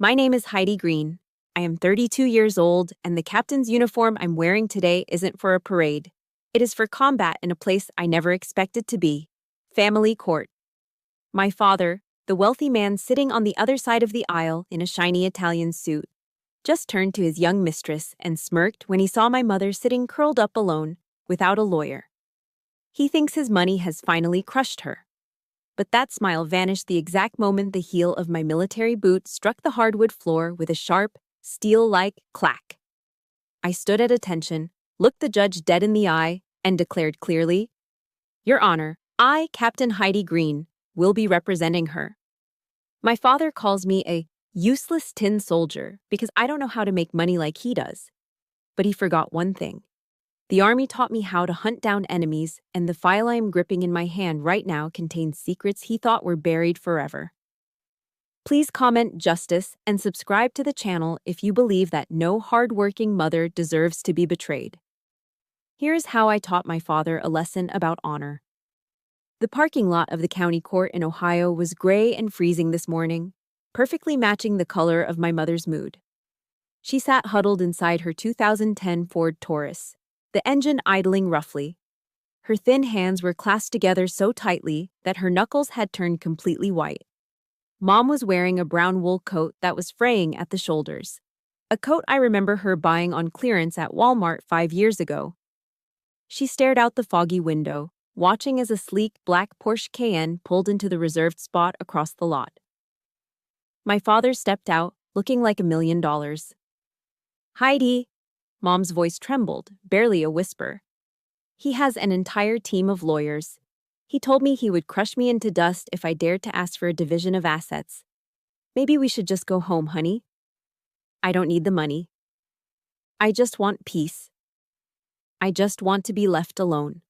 My name is Heidi Green. I am 32 years old, and the captain's uniform I'm wearing today isn't for a parade. It is for combat in a place I never expected to be. Family court. My father, the wealthy man sitting on the other side of the aisle in a shiny Italian suit, just turned to his young mistress and smirked when he saw my mother sitting curled up alone, without a lawyer. He thinks his money has finally crushed her. But that smile vanished the exact moment the heel of my military boot struck the hardwood floor with a sharp, steel-like clack. I stood at attention, looked the judge dead in the eye, and declared clearly, "Your Honor, I, Captain Heidi Green, will be representing her." My father calls me a useless tin soldier because I don't know how to make money like he does. But he forgot one thing. The Army taught me how to hunt down enemies, and the file I am gripping in my hand right now contains secrets he thought were buried forever. Please comment justice and subscribe to the channel if you believe that no hard-working mother deserves to be betrayed. Here's how I taught my father a lesson about honor. The parking lot of the county court in Ohio was gray and freezing this morning, perfectly matching the color of my mother's mood. She sat huddled inside her 2010 Ford Taurus, the engine idling roughly. Her thin hands were clasped together so tightly that her knuckles had turned completely white. Mom was wearing a brown wool coat that was fraying at the shoulders, a coat I remember her buying on clearance at Walmart 5 years ago. She stared out the foggy window, watching as a sleek black Porsche Cayenne pulled into the reserved spot across the lot. My father stepped out, looking like $1 million. "Heidi," Mom's voice trembled, barely a whisper. "He has an entire team of lawyers. He told me he would crush me into dust if I dared to ask for a division of assets. Maybe we should just go home, honey. I don't need the money. I just want peace. I just want to be left alone."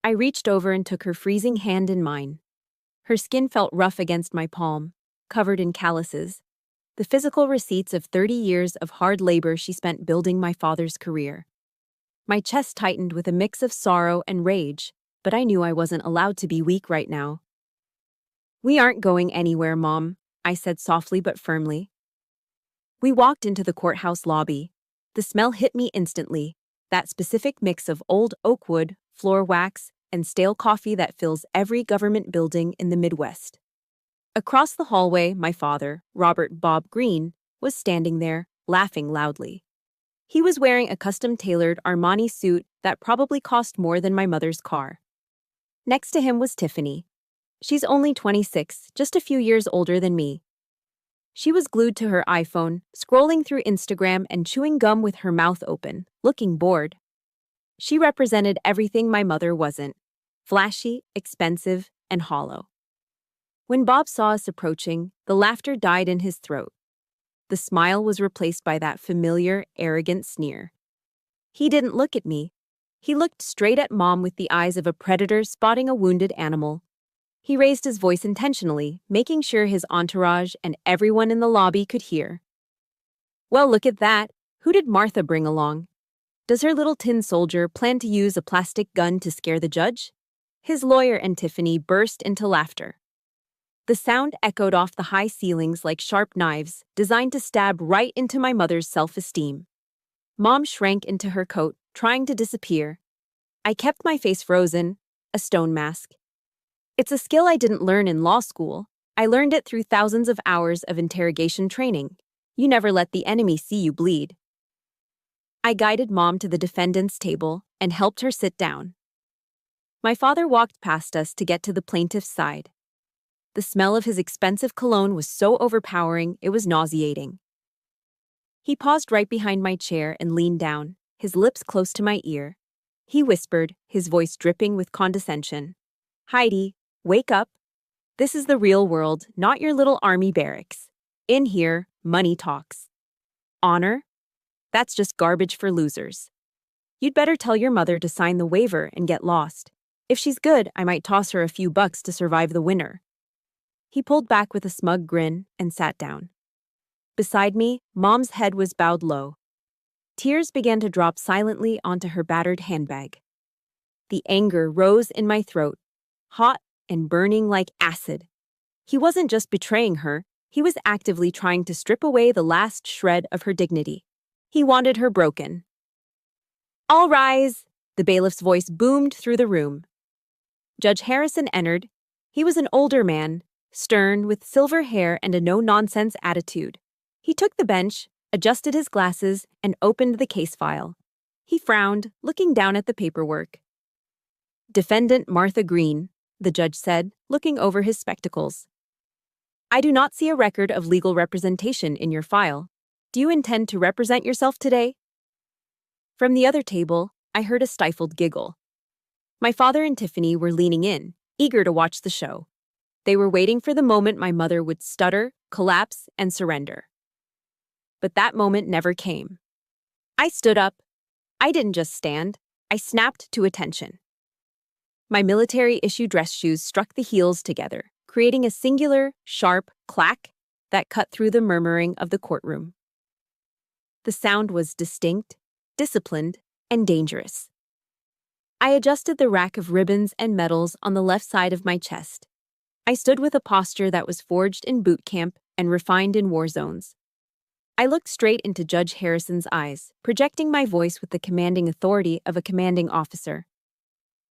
I reached over and took her freezing hand in mine. Her skin felt rough against my palm, covered in calluses, the physical receipts of 30 years of hard labor she spent building my father's career. My chest tightened with a mix of sorrow and rage, but I knew I wasn't allowed to be weak right now. "We aren't going anywhere, Mom," I said softly but firmly. We walked into the courthouse lobby. The smell hit me instantly, that specific mix of old oak wood, floor wax, and stale coffee that fills every government building in the Midwest. Across the hallway, my father, Robert Bob Green, was standing there, laughing loudly. He was wearing a custom-tailored Armani suit that probably cost more than my mother's car. Next to him was Tiffany. She's only 26, just a few years older than me. She was glued to her iPhone, scrolling through Instagram and chewing gum with her mouth open, looking bored. She represented everything my mother wasn't: flashy, expensive, and hollow. When Bob saw us approaching, the laughter died in his throat. The smile was replaced by that familiar, arrogant sneer. He didn't look at me. He looked straight at Mom with the eyes of a predator spotting a wounded animal. He raised his voice intentionally, making sure his entourage and everyone in the lobby could hear. "Well, look at that. Who did Martha bring along? Does her little tin soldier plan to use a plastic gun to scare the judge?" His lawyer and Tiffany burst into laughter. The sound echoed off the high ceilings like sharp knives, designed to stab right into my mother's self-esteem. Mom shrank into her coat, trying to disappear. I kept my face frozen, a stone mask. It's a skill I didn't learn in law school. I learned it through thousands of hours of interrogation training. You never let the enemy see you bleed. I guided Mom to the defendant's table and helped her sit down. My father walked past us to get to the plaintiff's side. The smell of his expensive cologne was so overpowering it was nauseating. He paused right behind my chair and leaned down, his lips close to my ear. He whispered, his voice dripping with condescension. "Heidi, wake up. This is the real world, not your little army barracks. In here, money talks. Honor? That's just garbage for losers. You'd better tell your mother to sign the waiver and get lost. If she's good, I might toss her a few bucks to survive the winter." He pulled back with a smug grin and sat down. Beside me, Mom's head was bowed low. Tears began to drop silently onto her battered handbag. The anger rose in my throat, hot and burning like acid. He wasn't just betraying her, He was actively trying to strip away the last shred of her dignity. He wanted her broken. "All rise!" The bailiff's voice boomed through the room. Judge Harrison entered. He was an older man, stern, with silver hair and a no-nonsense attitude. He took the bench, adjusted his glasses, and opened the case file. He frowned, looking down at the paperwork. "Defendant Martha Green," the judge said, looking over his spectacles. "I do not see a record of legal representation in your file. Do you intend to represent yourself today?" From the other table, I heard a stifled giggle. My father and Tiffany were leaning in, eager to watch the show. They were waiting for the moment my mother would stutter, collapse, and surrender. But that moment never came. I stood up. I didn't just stand. I snapped to attention. My military-issue dress shoes struck the heels together, creating a singular, sharp clack that cut through the murmuring of the courtroom. The sound was distinct, disciplined, and dangerous. I adjusted the rack of ribbons and medals on the left side of my chest. I stood with a posture that was forged in boot camp and refined in war zones. I looked straight into Judge Harrison's eyes, projecting my voice with the commanding authority of a commanding officer.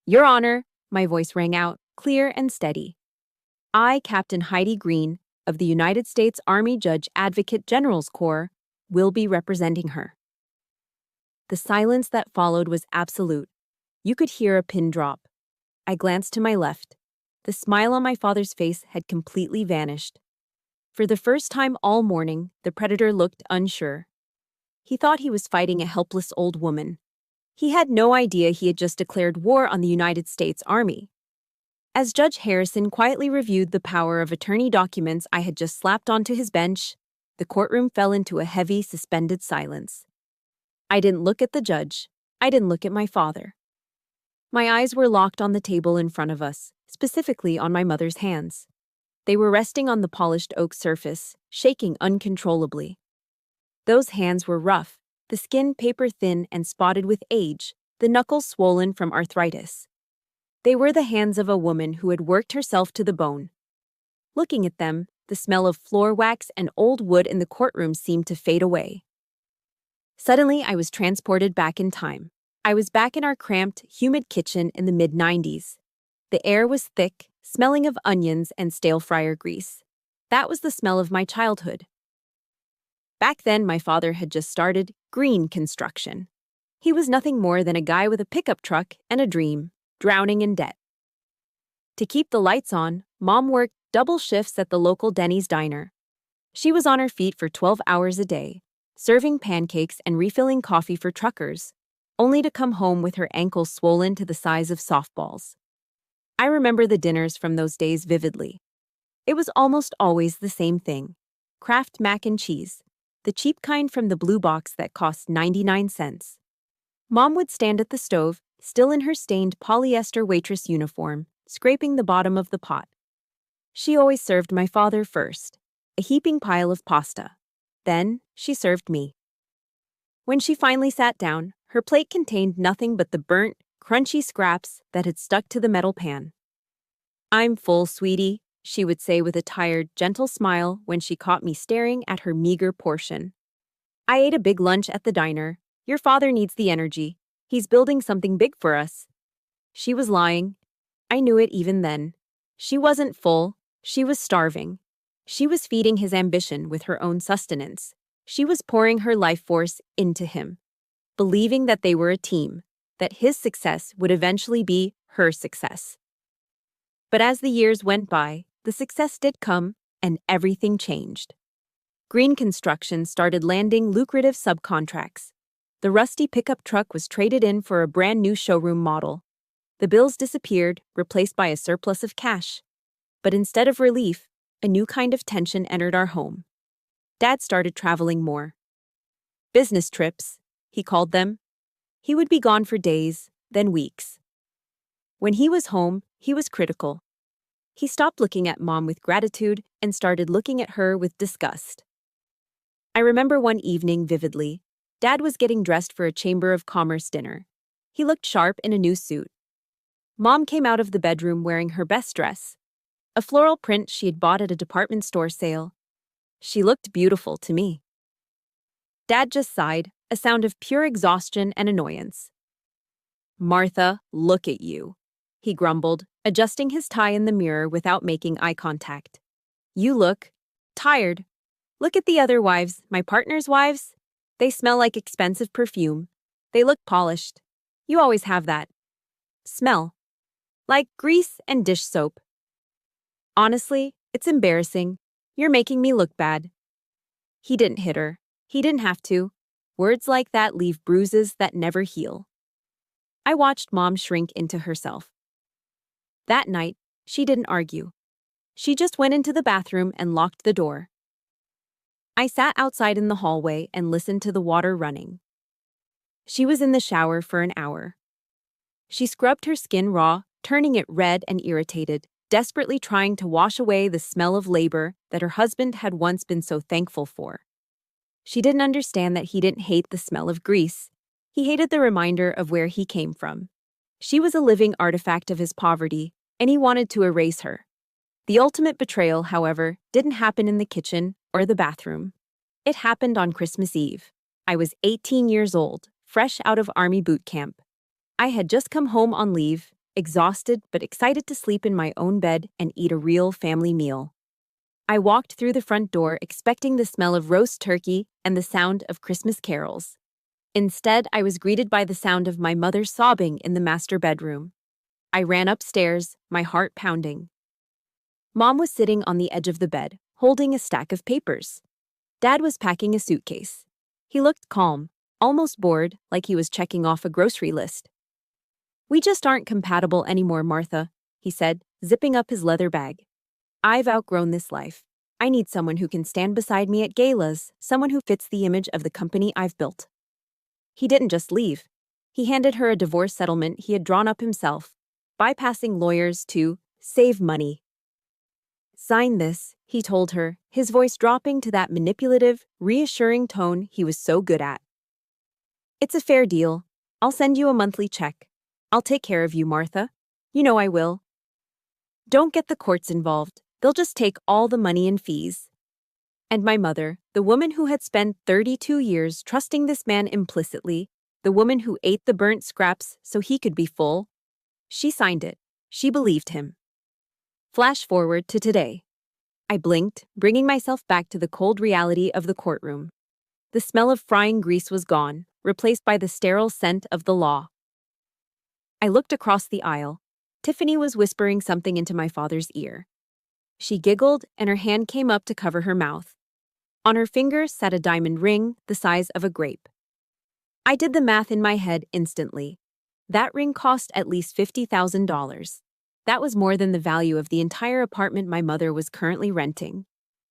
"Your Honor," my voice rang out, clear and steady. "I, Captain Heidi Green, of the United States Army Judge Advocate General's Corps, will be representing her." The silence that followed was absolute. You could hear a pin drop. I glanced to my left. The smile on my father's face had completely vanished. For the first time all morning, the predator looked unsure. He thought he was fighting a helpless old woman. He had no idea he had just declared war on the United States Army. As Judge Harrison quietly reviewed the power of attorney documents I had just slapped onto his bench, the courtroom fell into a heavy, suspended silence. I didn't look at the judge. I didn't look at my father. My eyes were locked on the table in front of us, specifically on my mother's hands. They were resting on the polished oak surface, shaking uncontrollably. Those hands were rough, the skin paper-thin and spotted with age, the knuckles swollen from arthritis. They were the hands of a woman who had worked herself to the bone. Looking at them, the smell of floor wax and old wood in the courtroom seemed to fade away. Suddenly, I was transported back in time. I was back in our cramped, humid kitchen in the mid-90s. The air was thick, smelling of onions and stale fryer grease. That was the smell of my childhood. Back then, my father had just started Green Construction. He was nothing more than a guy with a pickup truck and a dream, drowning in debt. To keep the lights on, Mom worked double shifts at the local Denny's diner. She was on her feet for 12 hours a day, serving pancakes and refilling coffee for truckers, only to come home with her ankles swollen to the size of softballs. I remember the dinners from those days vividly. It was almost always the same thing: Kraft mac and cheese, the cheap kind from the blue box that cost 99 cents. Mom would stand at the stove, still in her stained polyester waitress uniform, scraping the bottom of the pot. She always served my father first, a heaping pile of pasta. Then she served me. When she finally sat down, her plate contained nothing but the burnt, crunchy scraps that had stuck to the metal pan. "I'm full, sweetie," she would say with a tired, gentle smile when she caught me staring at her meager portion. "I ate a big lunch at the diner. Your father needs the energy. He's building something big for us." She was lying. I knew it even then. She wasn't full. She was starving. She was feeding his ambition with her own sustenance. She was pouring her life force into him, believing that they were a team, that his success would eventually be her success. But as the years went by, the success did come, and everything changed. Green Construction started landing lucrative subcontracts. The rusty pickup truck was traded in for a brand new showroom model. The bills disappeared, replaced by a surplus of cash. But instead of relief, a new kind of tension entered our home. Dad started traveling more. Business trips, he called them. He would be gone for days, then weeks. When he was home, he was critical. He stopped looking at Mom with gratitude and started looking at her with disgust. I remember one evening vividly. Dad was getting dressed for a Chamber of Commerce dinner. He looked sharp in a new suit. Mom came out of the bedroom wearing her best dress, a floral print she had bought at a department store sale. She looked beautiful to me. Dad just sighed, a sound of pure exhaustion and annoyance. Martha, look at you, he grumbled, adjusting his tie in the mirror without making eye contact. You look tired. Look at the other wives, my partner's wives. They smell like expensive perfume. They look polished. You always have that smell. Like grease and dish soap. Honestly, it's embarrassing. You're making me look bad. He didn't hit her. He didn't have to. Words like that leave bruises that never heal. I watched Mom shrink into herself. That night, she didn't argue. She just went into the bathroom and locked the door. I sat outside in the hallway and listened to the water running. She was in the shower for an hour. She scrubbed her skin raw, turning it red and irritated, desperately trying to wash away the smell of labor that her husband had once been so thankful for. She didn't understand that he didn't hate the smell of grease. He hated the reminder of where he came from. She was a living artifact of his poverty, and he wanted to erase her. The ultimate betrayal, however, didn't happen in the kitchen or the bathroom. It happened on Christmas Eve. I was 18 years old, fresh out of Army boot camp. I had just come home on leave, exhausted but excited to sleep in my own bed and eat a real family meal. I walked through the front door expecting the smell of roast turkey and the sound of Christmas carols. Instead, I was greeted by the sound of my mother sobbing in the master bedroom. I ran upstairs, my heart pounding. Mom was sitting on the edge of the bed, holding a stack of papers. Dad was packing a suitcase. He looked calm, almost bored, like he was checking off a grocery list. We just aren't compatible anymore, Martha, he said, zipping up his leather bag. I've outgrown this life. I need someone who can stand beside me at galas, someone who fits the image of the company I've built. He didn't just leave. He handed her a divorce settlement he had drawn up himself, bypassing lawyers to save money. Sign this, he told her, his voice dropping to that manipulative, reassuring tone he was so good at. It's a fair deal. I'll send you a monthly check. I'll take care of you, Martha. You know I will. Don't get the courts involved. They'll just take all the money and fees. And my mother, the woman who had spent 32 years trusting this man implicitly, the woman who ate the burnt scraps so he could be full, she signed it. She believed him. Flash forward to today. I blinked, bringing myself back to the cold reality of the courtroom. The smell of frying grease was gone, replaced by the sterile scent of the law. I looked across the aisle. Tiffany was whispering something into my father's ear. She giggled, and her hand came up to cover her mouth. On her finger sat a diamond ring the size of a grape. I did the math in my head instantly. That ring cost at least $50,000. That was more than the value of the entire apartment my mother was currently renting.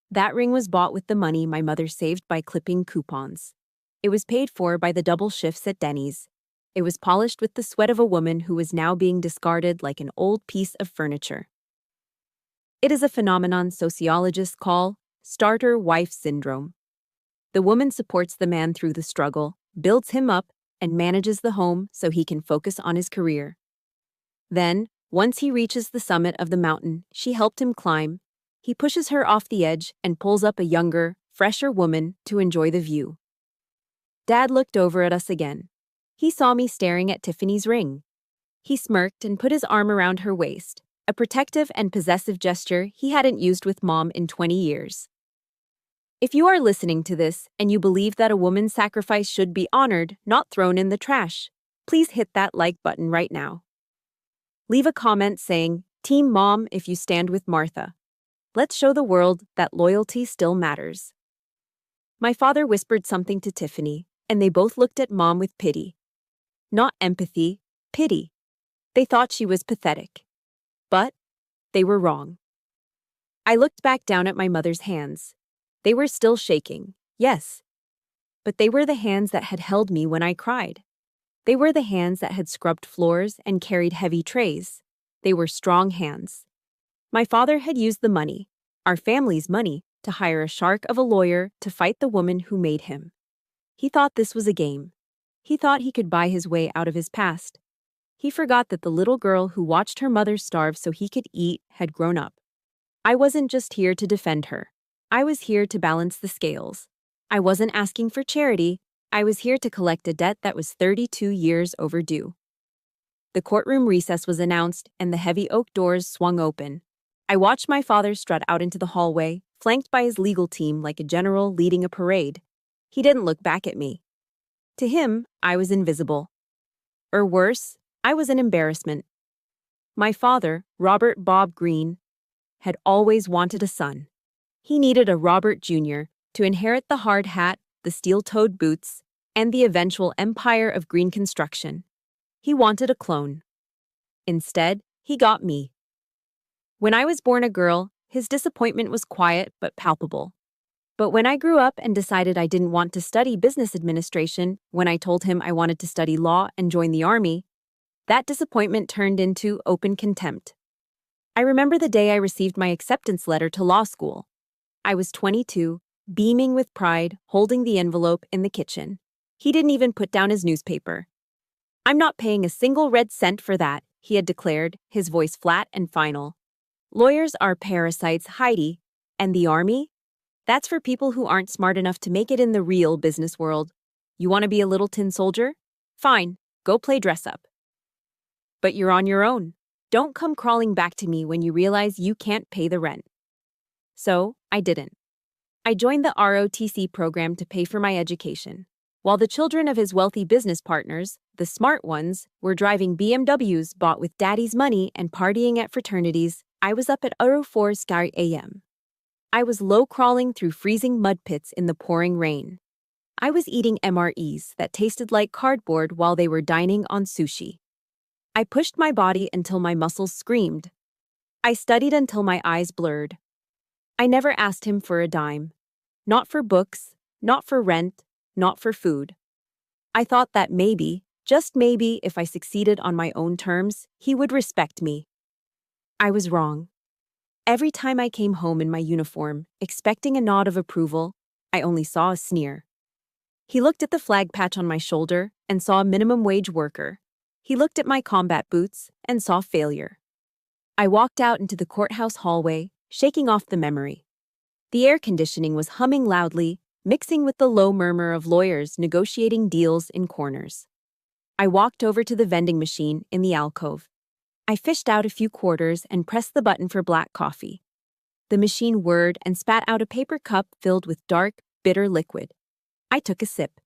That ring was bought with the money my mother saved by clipping coupons. It was paid for by the double shifts at Denny's. It was polished with the sweat of a woman who was now being discarded like an old piece of furniture. It is a phenomenon sociologists call starter wife syndrome. The woman supports the man through the struggle, builds him up, and manages the home so he can focus on his career. Then, once he reaches the summit of the mountain she helped him climb, he pushes her off the edge and pulls up a younger, fresher woman to enjoy the view. Dad looked over at us again. He saw me staring at Tiffany's ring. He smirked and put his arm around her waist, a protective and possessive gesture he hadn't used with Mom in 20 years. If you are listening to this and you believe that a woman's sacrifice should be honored, not thrown in the trash, please hit that like button right now. Leave a comment saying, Team Mom if you stand with Martha. Let's show the world that loyalty still matters. My father whispered something to Tiffany, and they both looked at Mom with pity. Not empathy, pity. They thought she was pathetic. But they were wrong. I looked back down at my mother's hands. They were still shaking, yes. But they were the hands that had held me when I cried. They were the hands that had scrubbed floors and carried heavy trays. They were strong hands. My father had used the money, our family's money, to hire a shark of a lawyer to fight the woman who made him. He thought this was a game. He thought he could buy his way out of his past. He forgot that the little girl who watched her mother starve so he could eat had grown up. I wasn't just here to defend her. I was here to balance the scales. I wasn't asking for charity. I was here to collect a debt that was 32 years overdue. The courtroom recess was announced, and the heavy oak doors swung open. I watched my father strut out into the hallway, flanked by his legal team like a general leading a parade. He didn't look back at me. To him, I was invisible. Or worse, I was an embarrassment. My father, Robert Bob Green, had always wanted a son. He needed a Robert Jr. to inherit the hard hat, the steel-toed boots, and the eventual empire of green construction. He wanted a clone. Instead, he got me. When I was born a girl, his disappointment was quiet but palpable. But when I grew up and decided I didn't want to study business administration, when I told him I wanted to study law and join the army, that disappointment turned into open contempt. I remember the day I received my acceptance letter to law school. I was 22, beaming with pride, holding the envelope in the kitchen. He didn't even put down his newspaper. "I'm not paying a single red cent for that," he had declared, his voice flat and final. "Lawyers are parasites, Heidi, and the army? That's for people who aren't smart enough to make it in the real business world. You want to be a little tin soldier? Fine, go play dress up. But you're on your own. Don't come crawling back to me when you realize you can't pay the rent." So, I didn't. I joined the ROTC program to pay for my education. While the children of his wealthy business partners, the smart ones, were driving BMWs bought with daddy's money and partying at fraternities, I was up at 4 a.m. I was low-crawling through freezing mud pits in the pouring rain. I was eating MREs that tasted like cardboard while they were dining on sushi. I pushed my body until my muscles screamed. I studied until my eyes blurred. I never asked him for a dime. Not for books, not for rent, not for food. I thought that maybe, just maybe, if I succeeded on my own terms, he would respect me. I was wrong. Every time I came home in my uniform, expecting a nod of approval, I only saw a sneer. He looked at the flag patch on my shoulder and saw a minimum wage worker. He looked at my combat boots and saw failure. I walked out into the courthouse hallway, shaking off the memory. The air conditioning was humming loudly, mixing with the low murmur of lawyers negotiating deals in corners. I walked over to the vending machine in the alcove. I fished out a few quarters and pressed the button for black coffee. The machine whirred and spat out a paper cup filled with dark, bitter liquid. I took a sip.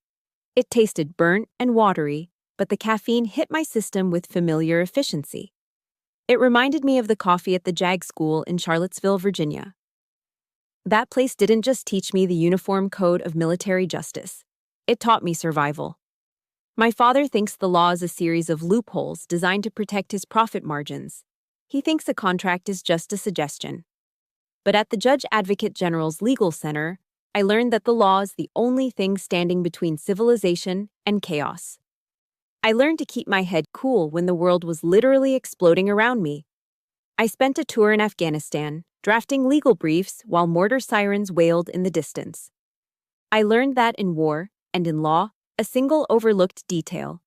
It tasted burnt and watery, but the caffeine hit my system with familiar efficiency. It reminded me of the coffee at the JAG school in Charlottesville, Virginia. That place didn't just teach me the uniform code of military justice. It taught me survival. My father thinks the law is a series of loopholes designed to protect his profit margins. He thinks a contract is just a suggestion. But at the Judge Advocate General's Legal Center, I learned that the law is the only thing standing between civilization and chaos. I learned to keep my head cool when the world was literally exploding around me. I spent a tour in Afghanistan, drafting legal briefs while mortar sirens wailed in the distance. I learned that in war, and in law, a single overlooked detail,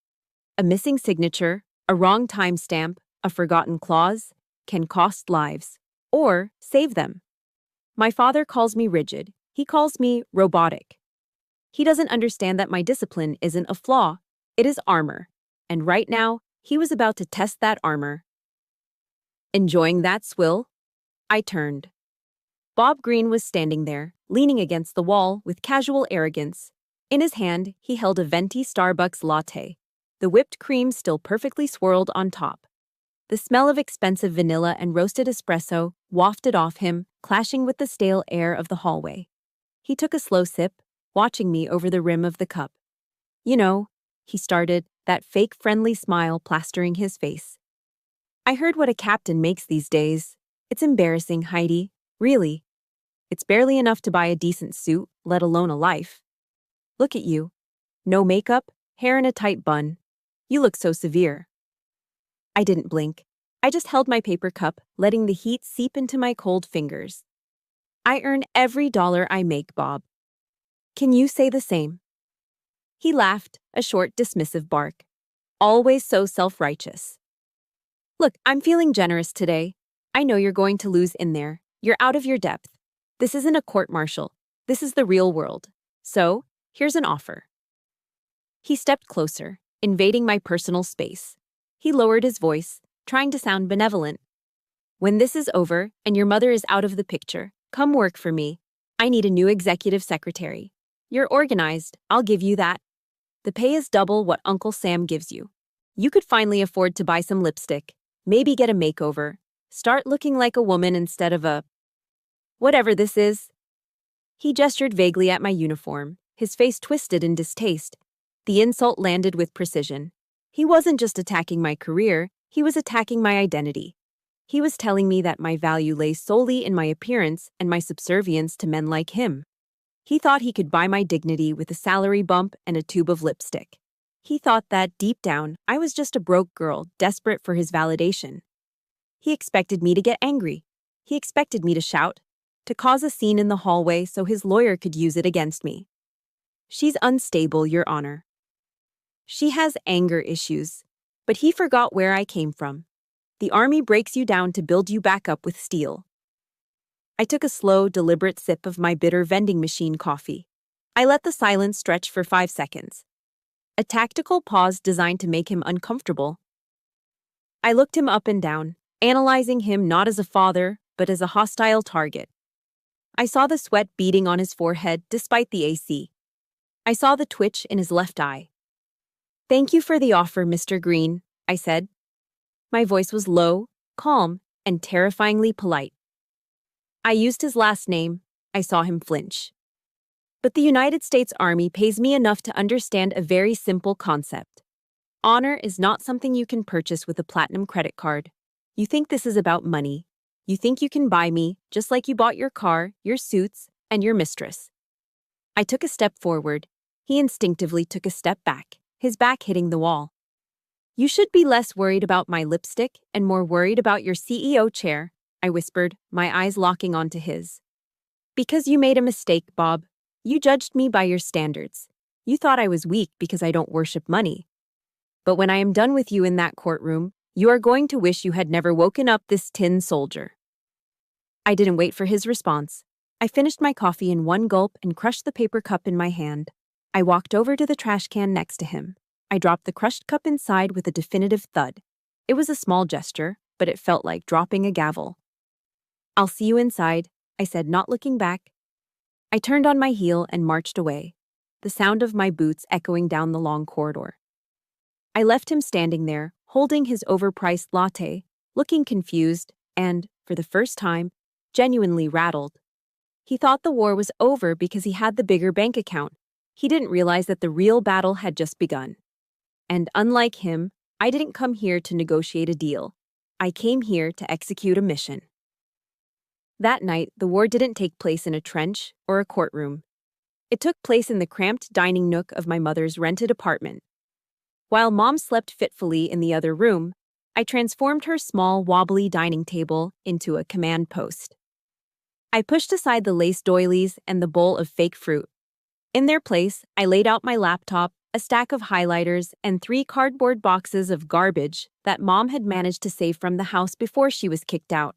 a missing signature, a wrong timestamp, a forgotten clause, can cost lives, or save them. My father calls me rigid. He calls me robotic. He doesn't understand that my discipline isn't a flaw, it is armor. And right now, he was about to test that armor. Enjoying that swill? I turned. Bob Green was standing there, leaning against the wall with casual arrogance. In his hand, he held a venti Starbucks latte, the whipped cream still perfectly swirled on top. The smell of expensive vanilla and roasted espresso wafted off him, clashing with the stale air of the hallway. He took a slow sip, watching me over the rim of the cup. "You know," he started, that fake friendly smile plastering his face. "I heard what a captain makes these days. It's embarrassing, Heidi, really. It's barely enough to buy a decent suit, let alone a life. Look at you. No makeup, hair in a tight bun. You look so severe." I didn't blink. I just held my paper cup, letting the heat seep into my cold fingers. "I earn every dollar I make, Bob. Can you say the same?" He laughed, a short, dismissive bark. "Always so self-righteous. Look, I'm feeling generous today. I know you're going to lose in there. You're out of your depth. This isn't a court-martial. This is the real world. So, here's an offer. He stepped closer, invading my personal space. He lowered his voice, trying to sound benevolent. When this is over and your mother is out of the picture, come work for me. I need a new executive secretary. You're organized, I'll give you that. The pay is double what Uncle Sam gives you. You could finally afford to buy some lipstick, maybe get a makeover, start looking like a woman instead of a whatever this is. He gestured vaguely at my uniform, his face twisted in distaste. The insult landed with precision. He wasn't just attacking my career, he was attacking my identity. He was telling me that my value lay solely in my appearance and my subservience to men like him. He thought he could buy my dignity with a salary bump and a tube of lipstick. He thought that, deep down, I was just a broke girl desperate for his validation. He expected me to get angry. He expected me to shout, to cause a scene in the hallway so his lawyer could use it against me. She's unstable, Your Honor. She has anger issues, but he forgot where I came from. The army breaks you down to build you back up with steel. I took a slow, deliberate sip of my bitter vending machine coffee. I let the silence stretch for 5 seconds. A tactical pause designed to make him uncomfortable. I looked him up and down, analyzing him not as a father, but as a hostile target. I saw the sweat beading on his forehead despite the AC. I saw the twitch in his left eye. "Thank you for the offer, Mr. Green," I said. My voice was low, calm, and terrifyingly polite. I used his last name. I saw him flinch. But the United States Army pays me enough to understand a very simple concept. Honor is not something you can purchase with a platinum credit card. You think this is about money. You think you can buy me, just like you bought your car, your suits, and your mistress. I took a step forward. He instinctively took a step back, his back hitting the wall. "You should be less worried about my lipstick and more worried about your CEO chair," I whispered, my eyes locking onto his. "Because you made a mistake, Bob. You judged me by your standards. You thought I was weak because I don't worship money. But when I am done with you in that courtroom, you are going to wish you had never woken up this tin soldier." I didn't wait for his response. I finished my coffee in one gulp and crushed the paper cup in my hand. I walked over to the trash can next to him. I dropped the crushed cup inside with a definitive thud. It was a small gesture, but it felt like dropping a gavel. "I'll see you inside," I said, not looking back. I turned on my heel and marched away, the sound of my boots echoing down the long corridor. I left him standing there, holding his overpriced latte, looking confused and, for the first time, genuinely rattled. He thought the war was over because he had the bigger bank account. He didn't realize that the real battle had just begun. And unlike him, I didn't come here to negotiate a deal. I came here to execute a mission. That night, the war didn't take place in a trench or a courtroom. It took place in the cramped dining nook of my mother's rented apartment. While Mom slept fitfully in the other room, I transformed her small, wobbly dining table into a command post. I pushed aside the lace doilies and the bowl of fake fruit. In their place, I laid out my laptop, a stack of highlighters, and 3 cardboard boxes of garbage that Mom had managed to save from the house before she was kicked out.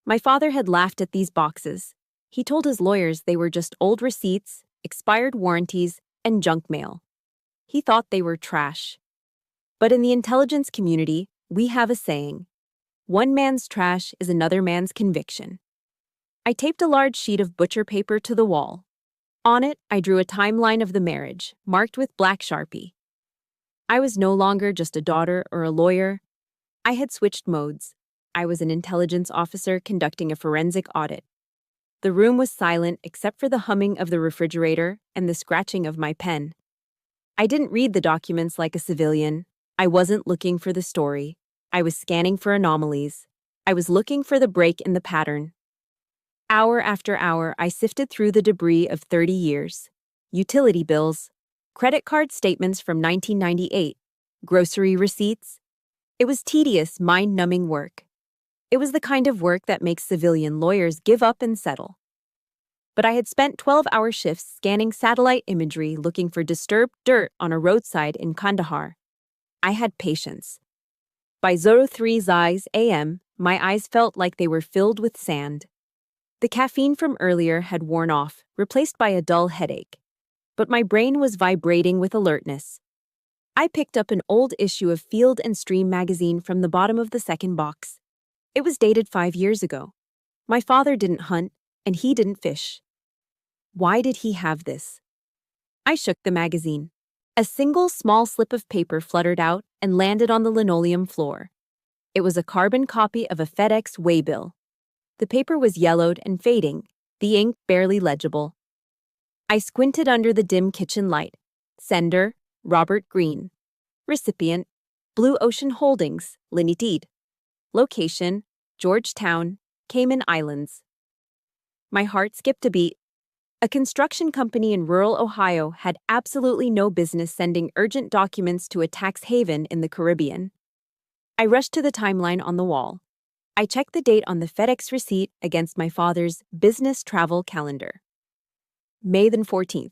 My father had laughed at these boxes. He told his lawyers they were just old receipts, expired warranties, and junk mail. He thought they were trash. But in the intelligence community, we have a saying: one man's trash is another man's conviction. I taped a large sheet of butcher paper to the wall. On it, I drew a timeline of the marriage, marked with black Sharpie. I was no longer just a daughter or a lawyer. I had switched modes. I was an intelligence officer conducting a forensic audit. The room was silent except for the humming of the refrigerator and the scratching of my pen. I didn't read the documents like a civilian. I wasn't looking for the story. I was scanning for anomalies. I was looking for the break in the pattern. Hour after hour, I sifted through the debris of 30 years. Utility bills, credit card statements from 1998, grocery receipts. It was tedious, mind-numbing work. It was the kind of work that makes civilian lawyers give up and settle. But I had spent 12-hour shifts scanning satellite imagery looking for disturbed dirt on a roadside in Kandahar. I had patience. By 03 a.m., my eyes felt like they were filled with sand. The caffeine from earlier had worn off, replaced by a dull headache. But my brain was vibrating with alertness. I picked up an old issue of Field and Stream magazine from the bottom of the second box. It was dated 5 years ago. My father didn't hunt, and he didn't fish. Why did he have this? I shook the magazine. A single small slip of paper fluttered out and landed on the linoleum floor. It was a carbon copy of a FedEx waybill. The paper was yellowed and fading, the ink barely legible. I squinted under the dim kitchen light. Sender, Robert Greene. Recipient, Blue Ocean Holdings, Limited. Location, Georgetown, Cayman Islands. My heart skipped a beat. A construction company in rural Ohio had absolutely no business sending urgent documents to a tax haven in the Caribbean. I rushed to the timeline on the wall. I checked the date on the FedEx receipt against my father's business travel calendar. May the 14th.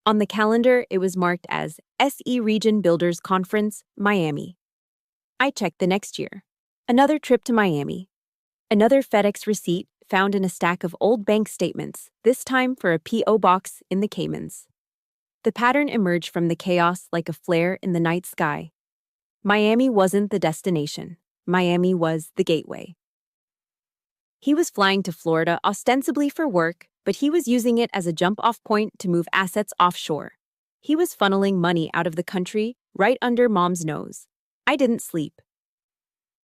On the calendar, it was marked as SE Region Builders Conference, Miami. I checked the next year. Another trip to Miami. Another FedEx receipt found in a stack of old bank statements, this time for a P.O. box in the Caymans. The pattern emerged from the chaos like a flare in the night sky. Miami wasn't the destination. Miami was the gateway. He was flying to Florida ostensibly for work, but he was using it as a jump-off point to move assets offshore. He was funneling money out of the country right under Mom's nose. I didn't sleep.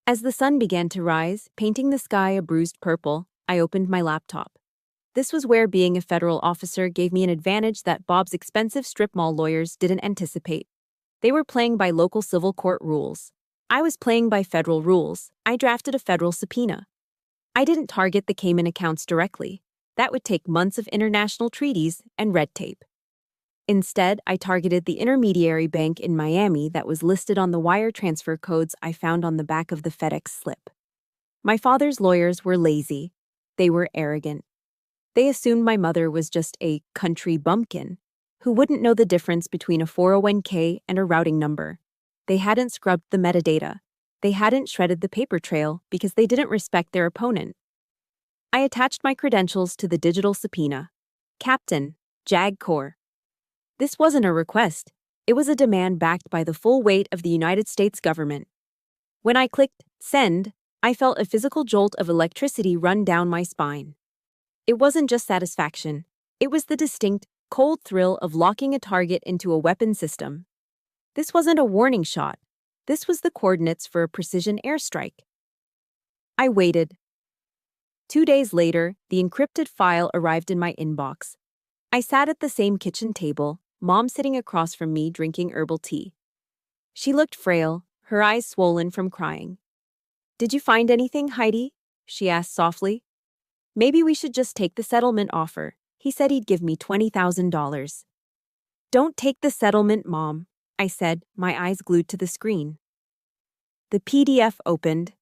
As the sun began to rise, painting the sky a bruised purple, I opened my laptop. This was where being a federal officer gave me an advantage that Bob's expensive strip mall lawyers didn't anticipate. They were playing by local civil court rules. I was playing by federal rules. I drafted a federal subpoena. I didn't target the Cayman accounts directly. That would take months of international treaties and red tape. Instead, I targeted the intermediary bank in Miami that was listed on the wire transfer codes I found on the back of the FedEx slip. My father's lawyers were lazy. They were arrogant. They assumed my mother was just a country bumpkin who wouldn't know the difference between a 401k and a routing number. They hadn't scrubbed the metadata. They hadn't shredded the paper trail because they didn't respect their opponent. I attached my credentials to the digital subpoena. Captain, JAG Corps. This wasn't a request. It was a demand backed by the full weight of the United States government. When I clicked send, I felt a physical jolt of electricity run down my spine. It wasn't just satisfaction. It was the distinct, cold thrill of locking a target into a weapon system. This wasn't a warning shot. This was the coordinates for a precision airstrike. I waited. 2 days later, the encrypted file arrived in my inbox. I sat at the same kitchen table, Mom sitting across from me drinking herbal tea. She looked frail, her eyes swollen from crying. "Did you find anything, Heidi?" she asked softly. "Maybe we should just take the settlement offer. He said he'd give me $20,000. "Don't take the settlement, Mom," I said, my eyes glued to the screen. The PDF opened.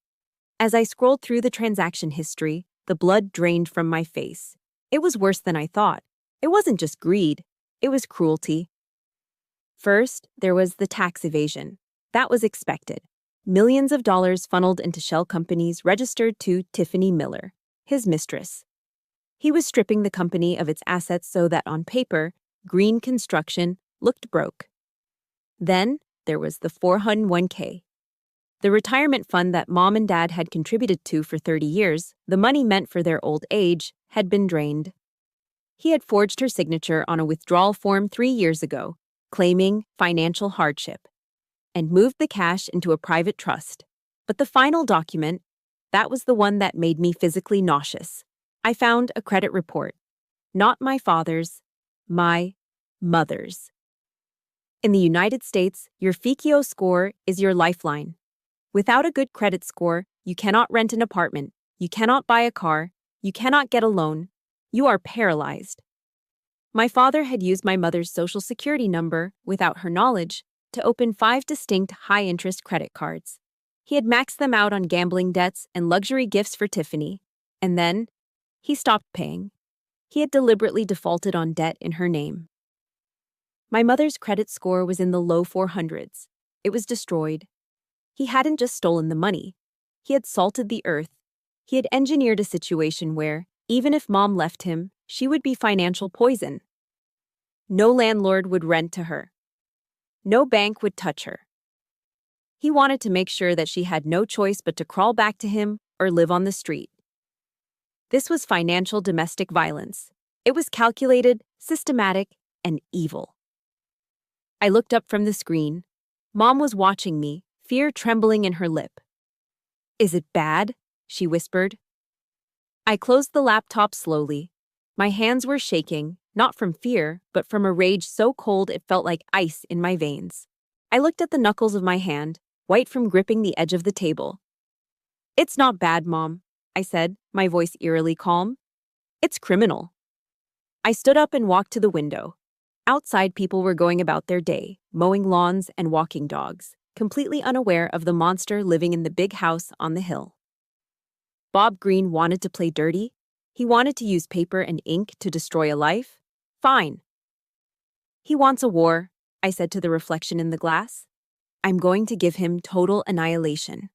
As I scrolled through the transaction history, the blood drained from my face. It was worse than I thought. It wasn't just greed. It was cruelty. First, there was the tax evasion. That was expected. Millions of dollars funneled into shell companies registered to Tiffany Miller, his mistress. He was stripping the company of its assets so that on paper, Green Construction looked broke. Then, there was the 401k. The retirement fund that Mom and Dad had contributed to for 30 years, the money meant for their old age, had been drained. He had forged her signature on a withdrawal form 3 years ago, claiming financial hardship, and moved the cash into a private trust. But the final document, that was the one that made me physically nauseous. I found a credit report. Not my father's, my mother's. In the United States, your FICO score is your lifeline. Without a good credit score, you cannot rent an apartment, you cannot buy a car, you cannot get a loan. You are paralyzed. My father had used my mother's social security number, without her knowledge, to open 5 distinct high-interest credit cards. He had maxed them out on gambling debts and luxury gifts for Tiffany. And then, he stopped paying. He had deliberately defaulted on debt in her name. My mother's credit score was in the low 400s. It was destroyed. He hadn't just stolen the money. He had salted the earth. He had engineered a situation where, Even if Mom left him, she would be financial poison. No landlord would rent to her. No bank would touch her. He wanted to make sure that she had no choice but to crawl back to him or live on the street. This was financial domestic violence. It was calculated, systematic, and evil. I looked up from the screen. Mom was watching me, fear trembling in her lip. "Is it bad?" she whispered. I closed the laptop slowly. My hands were shaking, not from fear, but from a rage so cold it felt like ice in my veins. I looked at the knuckles of my hand, white from gripping the edge of the table. "It's not bad, Mom," I said, my voice eerily calm. "It's criminal." I stood up and walked to the window. Outside, people were going about their day, mowing lawns and walking dogs, completely unaware of the monster living in the big house on the hill. Bob Green wanted to play dirty? He wanted to use paper and ink to destroy a life? Fine. He wants a war, I said to the reflection in the glass. I'm going to give him total annihilation.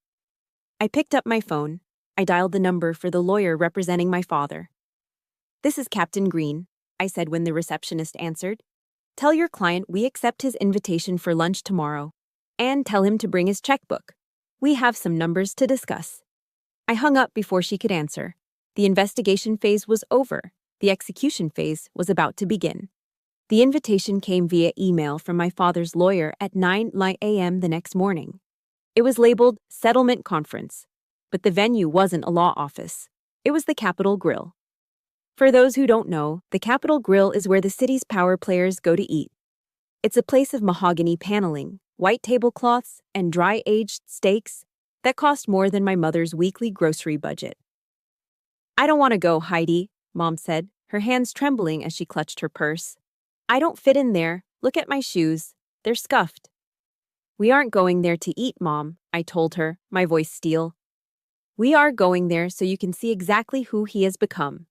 I picked up my phone. I dialed the number for the lawyer representing my father. "This is Captain Green," I said when the receptionist answered. "Tell your client we accept his invitation for lunch tomorrow, and tell him to bring his checkbook. We have some numbers to discuss." I hung up before she could answer. The investigation phase was over. The execution phase was about to begin. The invitation came via email from my father's lawyer at 9 a.m. the next morning. It was labeled Settlement Conference, but the venue wasn't a law office. It was the Capitol Grill. For those who don't know, the Capitol Grill is where the city's power players go to eat. It's a place of mahogany paneling, white tablecloths, and dry-aged steaks that cost more than my mother's weekly grocery budget. "I don't want to go, Heidi," Mom said, her hands trembling as she clutched her purse. "I don't fit in there. Look at my shoes. They're scuffed." "We aren't going there to eat, Mom," I told her, my voice steel. "We are going there so you can see exactly who he has become.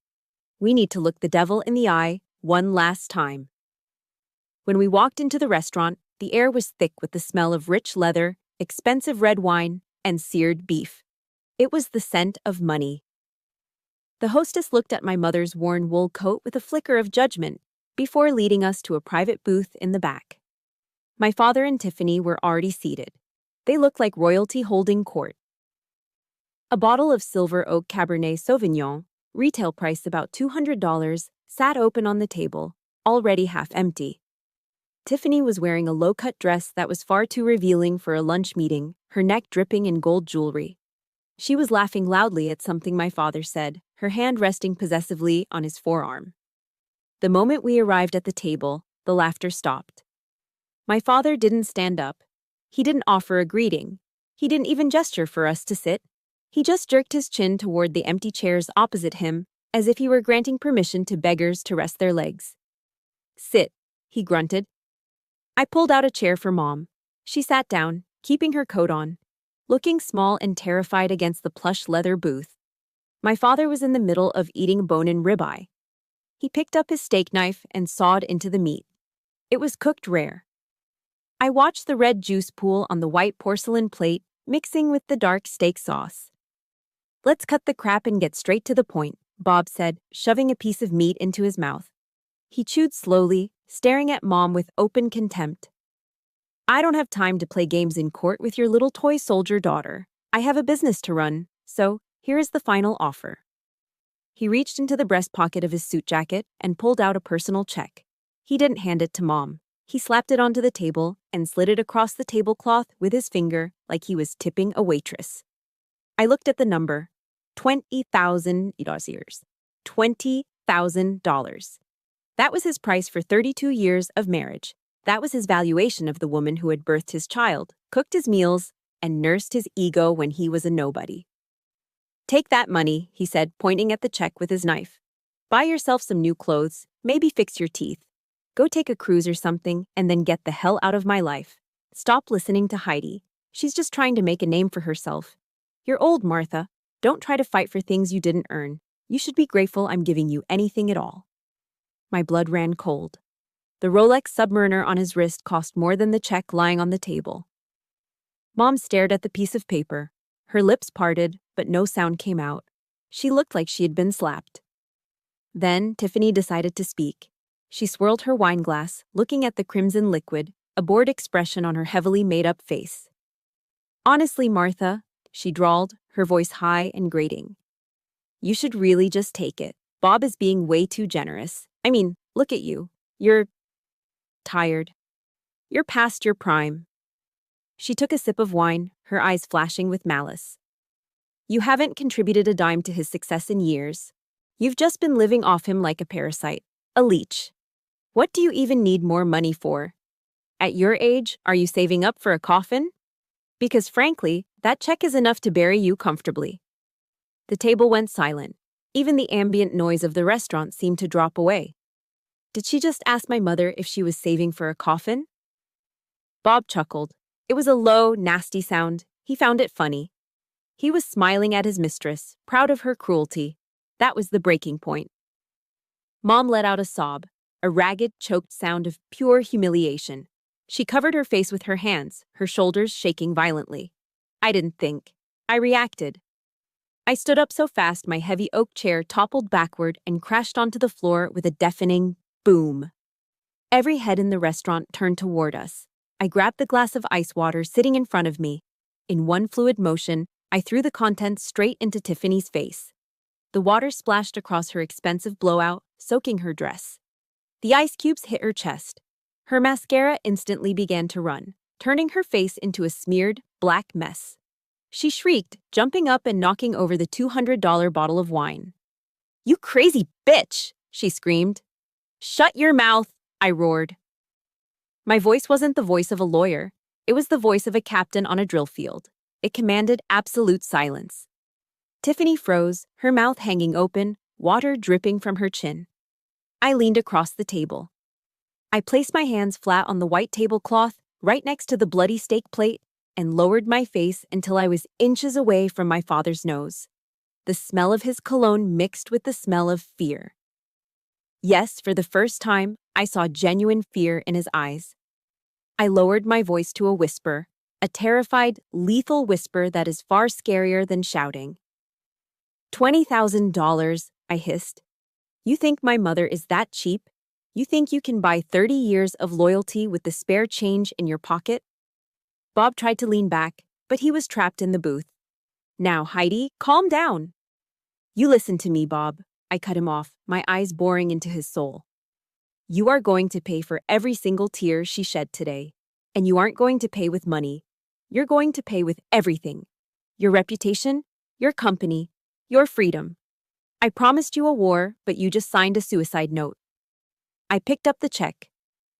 We need to look the devil in the eye one last time." When we walked into the restaurant, the air was thick with the smell of rich leather, expensive red wine, and seared beef. It was the scent of money. The hostess looked at my mother's worn wool coat with a flicker of judgment before leading us to a private booth in the back. My father and Tiffany were already seated. They looked like royalty holding court. A bottle of Silver Oak Cabernet Sauvignon, retail price about $200, sat open on the table, already half empty. Tiffany was wearing a low-cut dress that was far too revealing for a lunch meeting, her neck dripping in gold jewelry. She was laughing loudly at something my father said, her hand resting possessively on his forearm. The moment we arrived at the table, the laughter stopped. My father didn't stand up. He didn't offer a greeting. He didn't even gesture for us to sit. He just jerked his chin toward the empty chairs opposite him, as if he were granting permission to beggars to rest their legs. "Sit," he grunted. I pulled out a chair for Mom. She sat down, keeping her coat on, looking small and terrified against the plush leather booth. My father was in the middle of eating bone-in ribeye. He picked up his steak knife and sawed into the meat. It was cooked rare. I watched the red juice pool on the white porcelain plate, mixing with the dark steak sauce. "Let's cut the crap and get straight to the point," Bob said, shoving a piece of meat into his mouth. He chewed slowly, staring at Mom with open contempt. "I don't have time to play games in court with your little toy soldier daughter. I have a business to run, so here is the final offer." He reached into the breast pocket of his suit jacket and pulled out a personal check. He didn't hand it to Mom. He slapped it onto the table and slid it across the tablecloth with his finger like he was tipping a waitress. I looked at the number. $20,000. $20,000. That was his price for 32 years of marriage. That was his valuation of the woman who had birthed his child, cooked his meals, and nursed his ego when he was a nobody. "Take that money," he said, pointing at the check with his knife. "Buy yourself some new clothes, maybe fix your teeth. Go take a cruise or something, and then get the hell out of my life. Stop listening to Heidi. She's just trying to make a name for herself. You're old, Martha. Don't try to fight for things you didn't earn. You should be grateful I'm giving you anything at all." My blood ran cold. The Rolex Submariner on his wrist cost more than the check lying on the table. Mom stared at the piece of paper. Her lips parted, but no sound came out. She looked like she had been slapped. Then Tiffany decided to speak. She swirled her wine glass, looking at the crimson liquid, a bored expression on her heavily made-up face. "Honestly, Martha," she drawled, her voice high and grating, "you should really just take it. Bob is being way too generous. I mean, look at you. You're tired. You're past your prime." She took a sip of wine, her eyes flashing with malice. "You haven't contributed a dime to his success in years. You've just been living off him like a parasite, a leech. What do you even need more money for? At your age, are you saving up for a coffin? Because frankly, that check is enough to bury you comfortably." The table went silent. Even the ambient noise of the restaurant seemed to drop away. Did she just ask my mother if she was saving for a coffin? Bob chuckled. It was a low, nasty sound. He found it funny. He was smiling at his mistress, proud of her cruelty. That was the breaking point. Mom let out a sob, a ragged, choked sound of pure humiliation. She covered her face with her hands, her shoulders shaking violently. I didn't think. I reacted. I stood up so fast my heavy oak chair toppled backward and crashed onto the floor with a deafening boom. Every head in the restaurant turned toward us. I grabbed the glass of ice water sitting in front of me. In one fluid motion, I threw the contents straight into Tiffany's face. The water splashed across her expensive blowout, soaking her dress. The ice cubes hit her chest. Her mascara instantly began to run, turning her face into a smeared, black mess. She shrieked, jumping up and knocking over the $200 bottle of wine. "You crazy bitch!" she screamed. "Shut your mouth!" I roared. My voice wasn't the voice of a lawyer. It was the voice of a captain on a drill field. It commanded absolute silence. Tiffany froze, her mouth hanging open, water dripping from her chin. I leaned across the table. I placed my hands flat on the white tablecloth, right next to the bloody steak plate, and lowered my face until I was inches away from my father's nose. The smell of his cologne mixed with the smell of fear. Yes, for the first time, I saw genuine fear in his eyes. I lowered my voice to a whisper, a terrified, lethal whisper that is far scarier than shouting. $20,000, I hissed. You think my mother is that cheap? You think you can buy 30 years of loyalty with the spare change in your pocket? Bob tried to lean back, but he was trapped in the booth. Now, Heidi, calm down. You listen to me, Bob. I cut him off, my eyes boring into his soul. You are going to pay for every single tear she shed today. And you aren't going to pay with money. You're going to pay with everything. Your reputation, your company, your freedom. I promised you a war, but you just signed a suicide note. I picked up the check.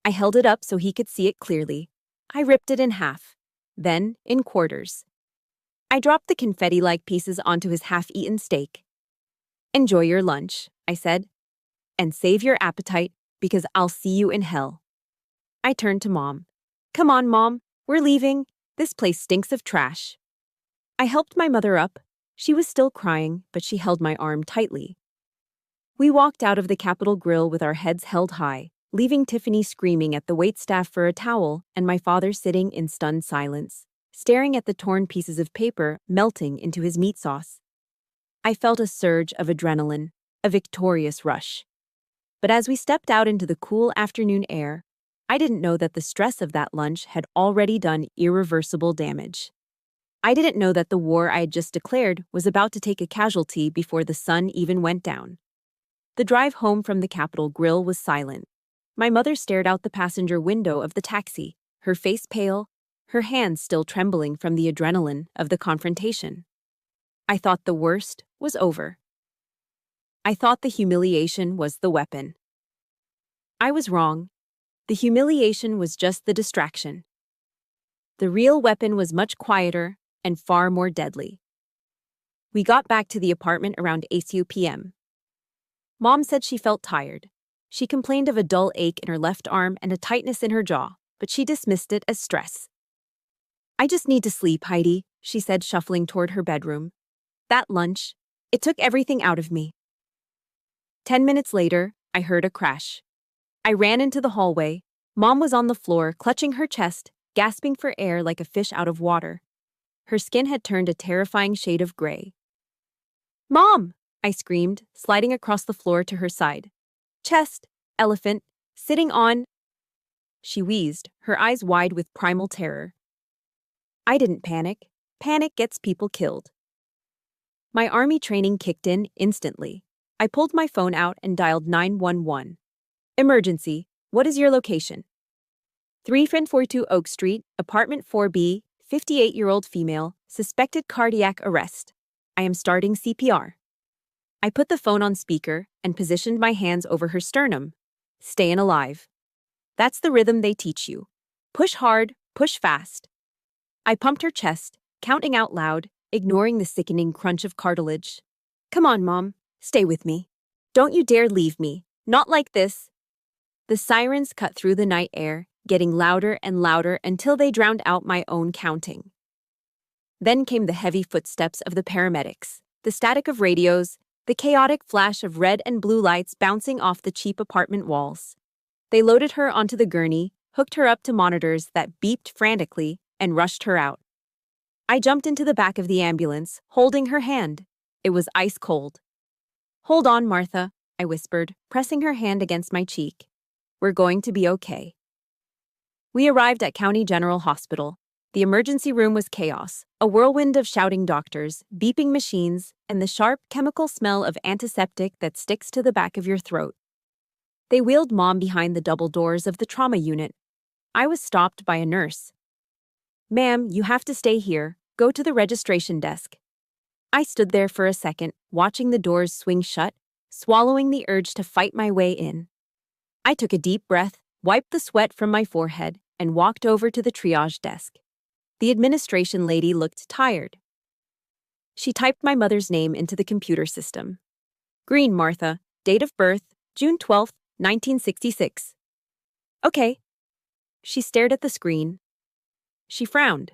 I held it up so he could see it clearly. I ripped it in half, then in quarters. I dropped the confetti-like pieces onto his half-eaten steak. Enjoy your lunch, I said. And save your appetite, because I'll see you in hell. I turned to Mom. Come on, Mom, we're leaving. This place stinks of trash. I helped my mother up. She was still crying, but she held my arm tightly. We walked out of the Capitol Grill with our heads held high, leaving Tiffany screaming at the waitstaff for a towel and my father sitting in stunned silence, staring at the torn pieces of paper melting into his meat sauce. I felt a surge of adrenaline, a victorious rush. But as we stepped out into the cool afternoon air, I didn't know that the stress of that lunch had already done irreversible damage. I didn't know that the war I had just declared was about to take a casualty before the sun even went down. The drive home from the Capitol Grill was silent. My mother stared out the passenger window of the taxi, her face pale, her hands still trembling from the adrenaline of the confrontation. I thought the worst was over. I thought the humiliation was the weapon. I was wrong. The humiliation was just the distraction. The real weapon was much quieter and far more deadly. We got back to the apartment around 8 p.m. Mom said she felt tired. She complained of a dull ache in her left arm and a tightness in her jaw, but she dismissed it as stress. I just need to sleep, Heidi, she said, shuffling toward her bedroom. That lunch, it took everything out of me. 10 minutes later, I heard a crash. I ran into the hallway. Mom was on the floor, clutching her chest, gasping for air like a fish out of water. Her skin had turned a terrifying shade of gray. Mom! I screamed, sliding across the floor to her side. Chest, elephant, sitting on. She wheezed, her eyes wide with primal terror. I didn't panic. Panic gets people killed. My army training kicked in instantly. I pulled my phone out and dialed 911. Emergency, what is your location? 3442 Oak Street, apartment 4B, 58-year-old female, suspected cardiac arrest. I am starting CPR. I put the phone on speaker and positioned my hands over her sternum. Stayin' alive. That's the rhythm they teach you. Push hard, push fast. I pumped her chest, counting out loud, ignoring the sickening crunch of cartilage. Come on, Mom. Stay with me. Don't you dare leave me. Not like this. The sirens cut through the night air, getting louder and louder until they drowned out my own counting. Then came the heavy footsteps of the paramedics, the static of radios, the chaotic flash of red and blue lights bouncing off the cheap apartment walls. They loaded her onto the gurney, hooked her up to monitors that beeped frantically, and rushed her out. I jumped into the back of the ambulance, holding her hand. It was ice cold. Hold on, Martha, I whispered, pressing her hand against my cheek. We're going to be okay. We arrived at County General Hospital. The emergency room was chaos, a whirlwind of shouting doctors, beeping machines, and the sharp chemical smell of antiseptic that sticks to the back of your throat. They wheeled Mom behind the double doors of the trauma unit. I was stopped by a nurse. Ma'am, you have to stay here. Go to the registration desk. I stood there for a second, watching the doors swing shut, swallowing the urge to fight my way in. I took a deep breath, wiped the sweat from my forehead, and walked over to the triage desk. The administration lady looked tired. She typed my mother's name into the computer system. Green Martha, date of birth, June 12, 1966. Okay. She stared at the screen. She frowned.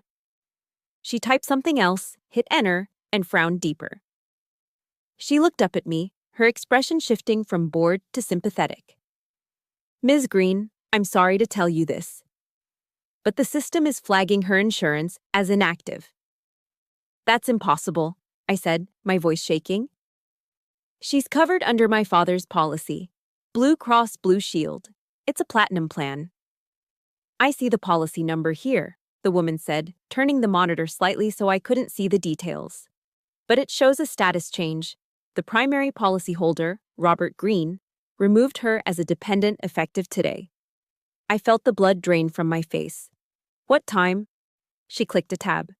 She typed something else, hit enter, and frowned deeper. She looked up at me, her expression shifting from bored to sympathetic. Ms. Green, I'm sorry to tell you this, but the system is flagging her insurance as inactive. That's impossible, I said, my voice shaking. She's covered under my father's policy, Blue Cross Blue Shield. It's a platinum plan. I see the policy number here, the woman said, turning the monitor slightly so I couldn't see the details. But it shows a status change. The primary policyholder, Robert Green, removed her as a dependent effective today. I felt the blood drain from my face. What time? She clicked a tab.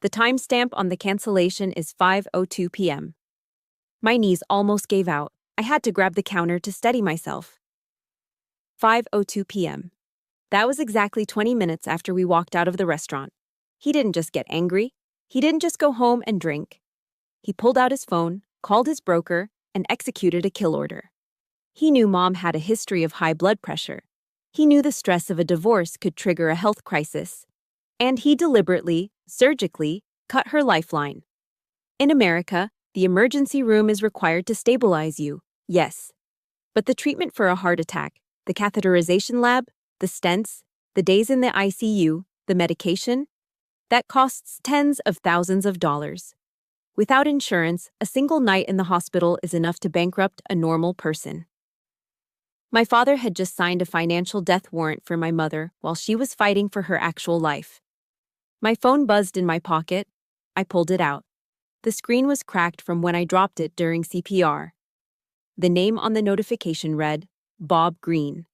The timestamp on the cancellation is 5:02 p.m. My knees almost gave out. I had to grab the counter to steady myself. 5:02 p.m. That was exactly 20 minutes after we walked out of the restaurant. He didn't just get angry. He didn't just go home and drink. He pulled out his phone, called his broker, and executed a kill order. He knew Mom had a history of high blood pressure. He knew the stress of a divorce could trigger a health crisis. And he deliberately, surgically, cut her lifeline. In America, the emergency room is required to stabilize you, yes. But the treatment for a heart attack, the catheterization lab, the stents, the days in the ICU, the medication, that costs tens of thousands of dollars. Without insurance, a single night in the hospital is enough to bankrupt a normal person. My father had just signed a financial death warrant for my mother while she was fighting for her actual life. My phone buzzed in my pocket. I pulled it out. The screen was cracked from when I dropped it during CPR. The name on the notification read, Bob Green.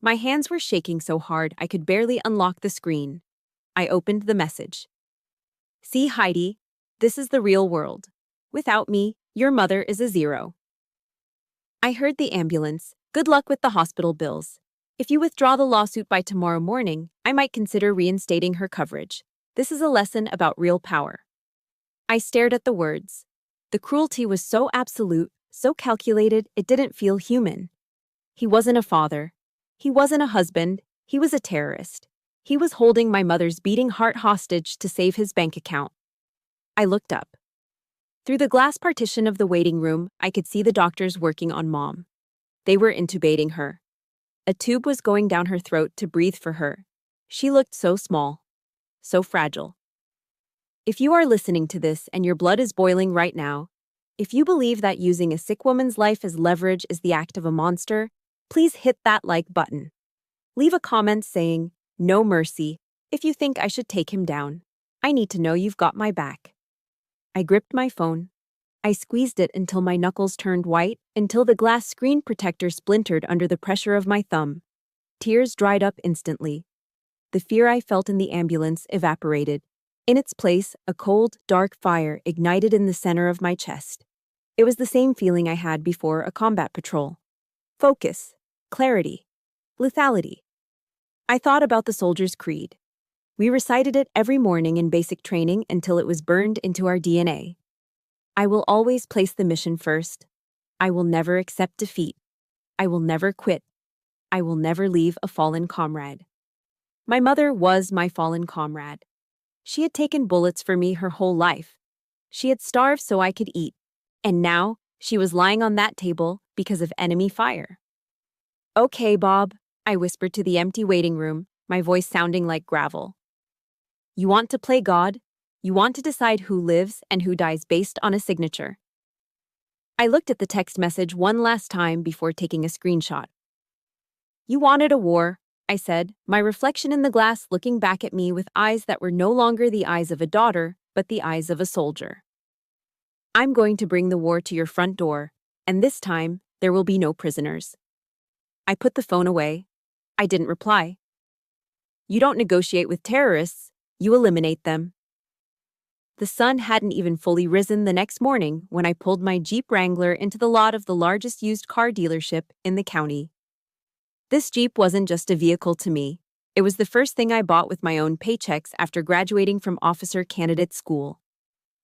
My hands were shaking so hard I could barely unlock the screen. I opened the message. See, Heidi, this is the real world. Without me, your mother is a zero. I heard the ambulance. Good luck with the hospital bills. If you withdraw the lawsuit by tomorrow morning, I might consider reinstating her coverage. This is a lesson about real power. I stared at the words. The cruelty was so absolute, so calculated, it didn't feel human. He wasn't a father. He wasn't a husband. He was a terrorist. He was holding my mother's beating heart hostage to save his bank account. I looked up. Through the glass partition of the waiting room, I could see the doctors working on Mom. They were intubating her. A tube was going down her throat to breathe for her. She looked so small, so fragile. If you are listening to this and your blood is boiling right now, If you believe that using a sick woman's life as leverage is the act of a monster, please hit that like button. Leave a comment saying, "No mercy," if you think I should take him down. I need to know you've got my back. I gripped my phone. I squeezed it until my knuckles turned white, until the glass screen protector splintered under the pressure of my thumb. Tears dried up instantly. The fear I felt in the ambulance evaporated. In its place, a cold, dark fire ignited in the center of my chest. It was the same feeling I had before a combat patrol. Focus, clarity, lethality. I thought about the soldier's creed. We recited it every morning in basic training until it was burned into our DNA. I will always place the mission first. I will never accept defeat. I will never quit. I will never leave a fallen comrade. My mother was my fallen comrade. She had taken bullets for me her whole life. She had starved so I could eat. And now, she was lying on that table because of enemy fire. "Okay, Bob," I whispered to the empty waiting room, my voice sounding like gravel. "You want to play God? You want to decide who lives and who dies based on a signature." I looked at the text message one last time before taking a screenshot. "You wanted a war," I said, my reflection in the glass looking back at me with eyes that were no longer the eyes of a daughter, but the eyes of a soldier. "I'm going to bring the war to your front door, and this time, there will be no prisoners." I put the phone away. I didn't reply. "You don't negotiate with terrorists, you eliminate them." The sun hadn't even fully risen the next morning when I pulled my Jeep Wrangler into the lot of the largest used car dealership in the county. This Jeep wasn't just a vehicle to me. It was the first thing I bought with my own paychecks after graduating from officer candidate school.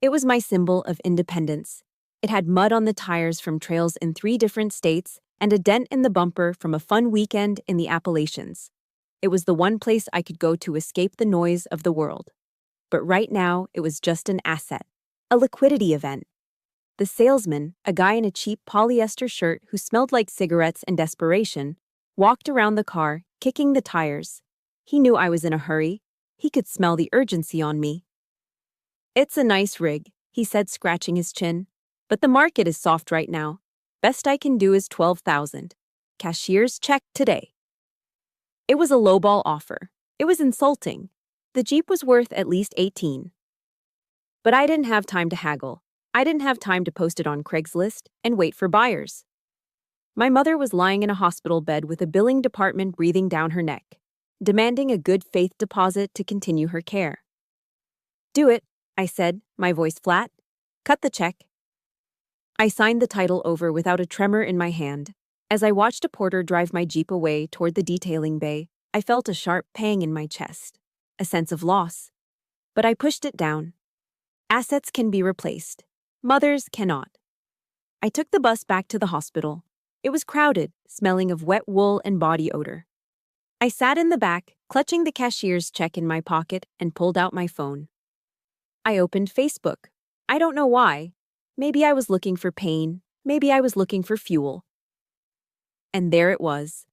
It was my symbol of independence. It had mud on the tires from trails in 3 different states and a dent in the bumper from a fun weekend in the Appalachians. It was the one place I could go to escape the noise of the world. But right now, it was just an asset, a liquidity event. The salesman, a guy in a cheap polyester shirt who smelled like cigarettes and desperation, walked around the car, kicking the tires. He knew I was in a hurry. He could smell the urgency on me. "It's a nice rig," he said, scratching his chin. "But the market is soft right now. Best I can do is $12,000. Cashier's check today." It was a lowball offer. It was insulting. The Jeep was worth at least $18,000. But I didn't have time to haggle. I didn't have time to post it on Craigslist and wait for buyers. My mother was lying in a hospital bed with a billing department breathing down her neck, demanding a good faith deposit to continue her care. "Do it," I said, my voice flat. "Cut the check." I signed the title over without a tremor in my hand. As I watched a porter drive my Jeep away toward the detailing bay, I felt a sharp pang in my chest, a sense of loss. But I pushed it down. Assets can be replaced. Mothers cannot. I took the bus back to the hospital. It was crowded, smelling of wet wool and body odor. I sat in the back, clutching the cashier's check in my pocket, and pulled out my phone. I opened Facebook. I don't know why. Maybe I was looking for pain. Maybe I was looking for fuel. And there it was.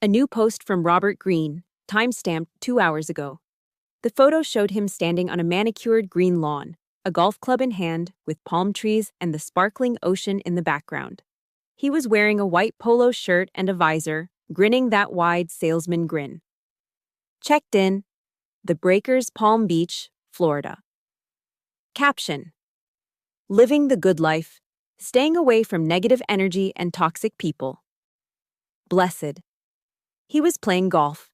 A new post from Robert Greene, time-stamped 2 hours ago. The photo showed him standing on a manicured green lawn, a golf club in hand, with palm trees and the sparkling ocean in the background. He was wearing a white polo shirt and a visor, grinning that wide salesman grin. Checked in. The Breakers, Palm Beach, Florida. Caption: Living the good life, staying away from negative energy and toxic people. Blessed. He was playing golf.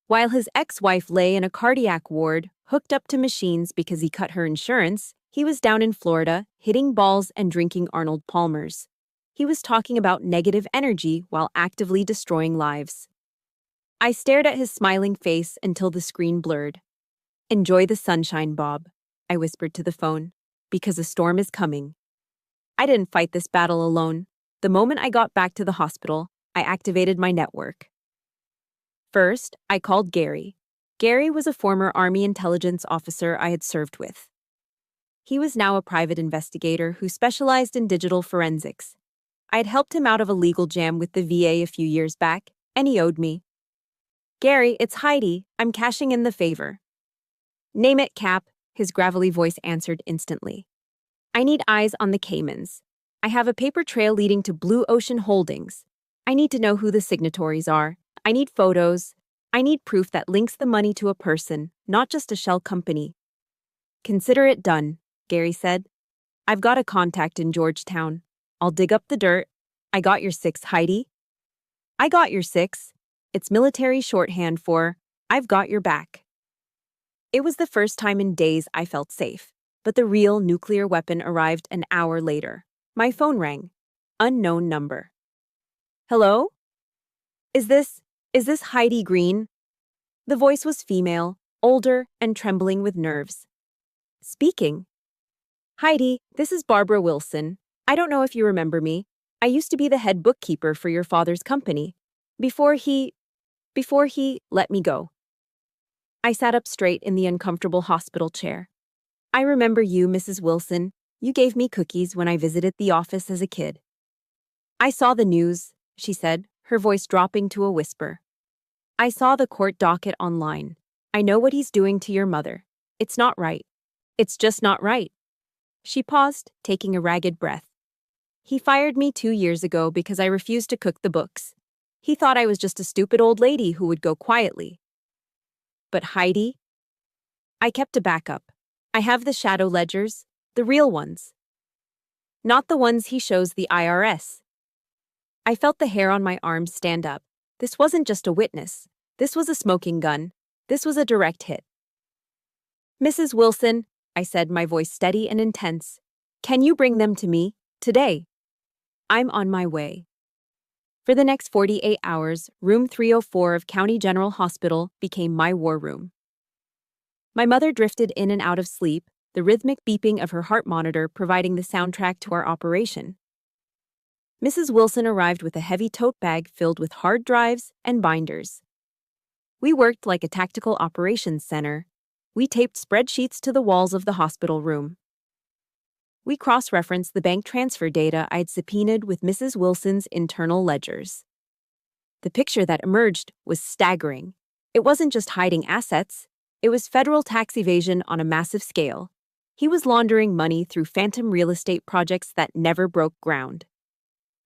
While his ex-wife lay in a cardiac ward, hooked up to machines because he cut her insurance, he was down in Florida, hitting balls and drinking Arnold Palmers. He was talking about negative energy while actively destroying lives. I stared at his smiling face until the screen blurred. "Enjoy the sunshine, Bob," I whispered to the phone, "because a storm is coming." I didn't fight this battle alone. The moment I got back to the hospital, I activated my network. First, I called Gary. Gary was a former Army intelligence officer I had served with. He was now a private investigator who specialized in digital forensics. I had helped him out of a legal jam with the VA a few years back, and he owed me. "Gary, it's Heidi. I'm cashing in the favor." "Name it, Cap," his gravelly voice answered instantly. I need eyes on the Caymans. I have a paper trail leading to Blue Ocean Holdings. I need to know who the signatories are. I need photos. I need proof that links the money to a person, not just a shell company. Consider it done, Gary said. I've got a contact in Georgetown. I'll dig up the dirt. I got your six, Heidi. I got your six. It's military shorthand for, I've got your back. It was the first time in days I felt safe, but the real nuclear weapon arrived an hour later. My phone rang. Unknown number. Hello? Is this Heidi Green? The voice was female, older, and trembling with nerves. Speaking. Heidi, this is Barbara Wilson. I don't know if you remember me. I used to be the head bookkeeper for your father's company. Before he let me go. I sat up straight in the uncomfortable hospital chair. I remember you, Mrs. Wilson. You gave me cookies when I visited the office as a kid. I saw the news, she said, her voice dropping to a whisper. I saw the court docket online. I know what he's doing to your mother. It's not right. It's just not right. She paused, taking a ragged breath. He fired me 2 years ago because I refused to cook the books. He thought I was just a stupid old lady who would go quietly. But Heidi? I kept a backup. I have the shadow ledgers, the real ones. Not the ones he shows the IRS. I felt the hair on my arms stand up. This wasn't just a witness. This was a smoking gun. This was a direct hit. Mrs. Wilson, I said, my voice steady and intense, can you bring them to me, today? I'm on my way. For the next 48 hours, room 304 of County General Hospital became my war room. My mother drifted in and out of sleep, the rhythmic beeping of her heart monitor providing the soundtrack to our operation. Mrs. Wilson arrived with a heavy tote bag filled with hard drives and binders. We worked like a tactical operations center. We taped spreadsheets to the walls of the hospital room. We cross-referenced the bank transfer data I'd subpoenaed with Mrs. Wilson's internal ledgers. The picture that emerged was staggering. It wasn't just hiding assets. It was federal tax evasion on a massive scale. He was laundering money through phantom real estate projects that never broke ground.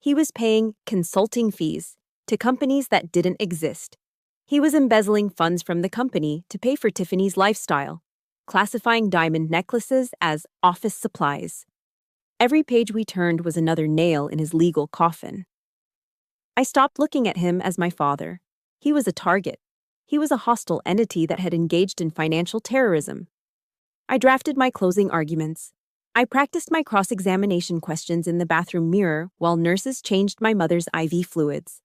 He was paying consulting fees to companies that didn't exist. He was embezzling funds from the company to pay for Tiffany's lifestyle, classifying diamond necklaces as office supplies. Every page we turned was another nail in his legal coffin. I stopped looking at him as my father. He was a target. He was a hostile entity that had engaged in financial terrorism. I drafted my closing arguments. I practiced my cross-examination questions in the bathroom mirror while nurses changed my mother's IV fluids.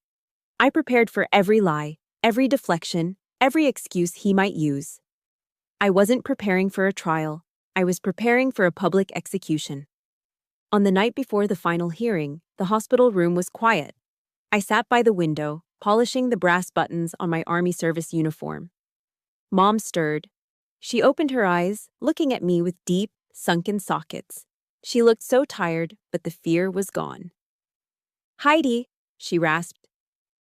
I prepared for every lie, every deflection, every excuse he might use. I wasn't preparing for a trial. I was preparing for a public execution. On the night before the final hearing, the hospital room was quiet. I sat by the window, polishing the brass buttons on my Army service uniform. Mom stirred. She opened her eyes, looking at me with deep, sunken sockets. She looked so tired, but the fear was gone. Heidi, she rasped.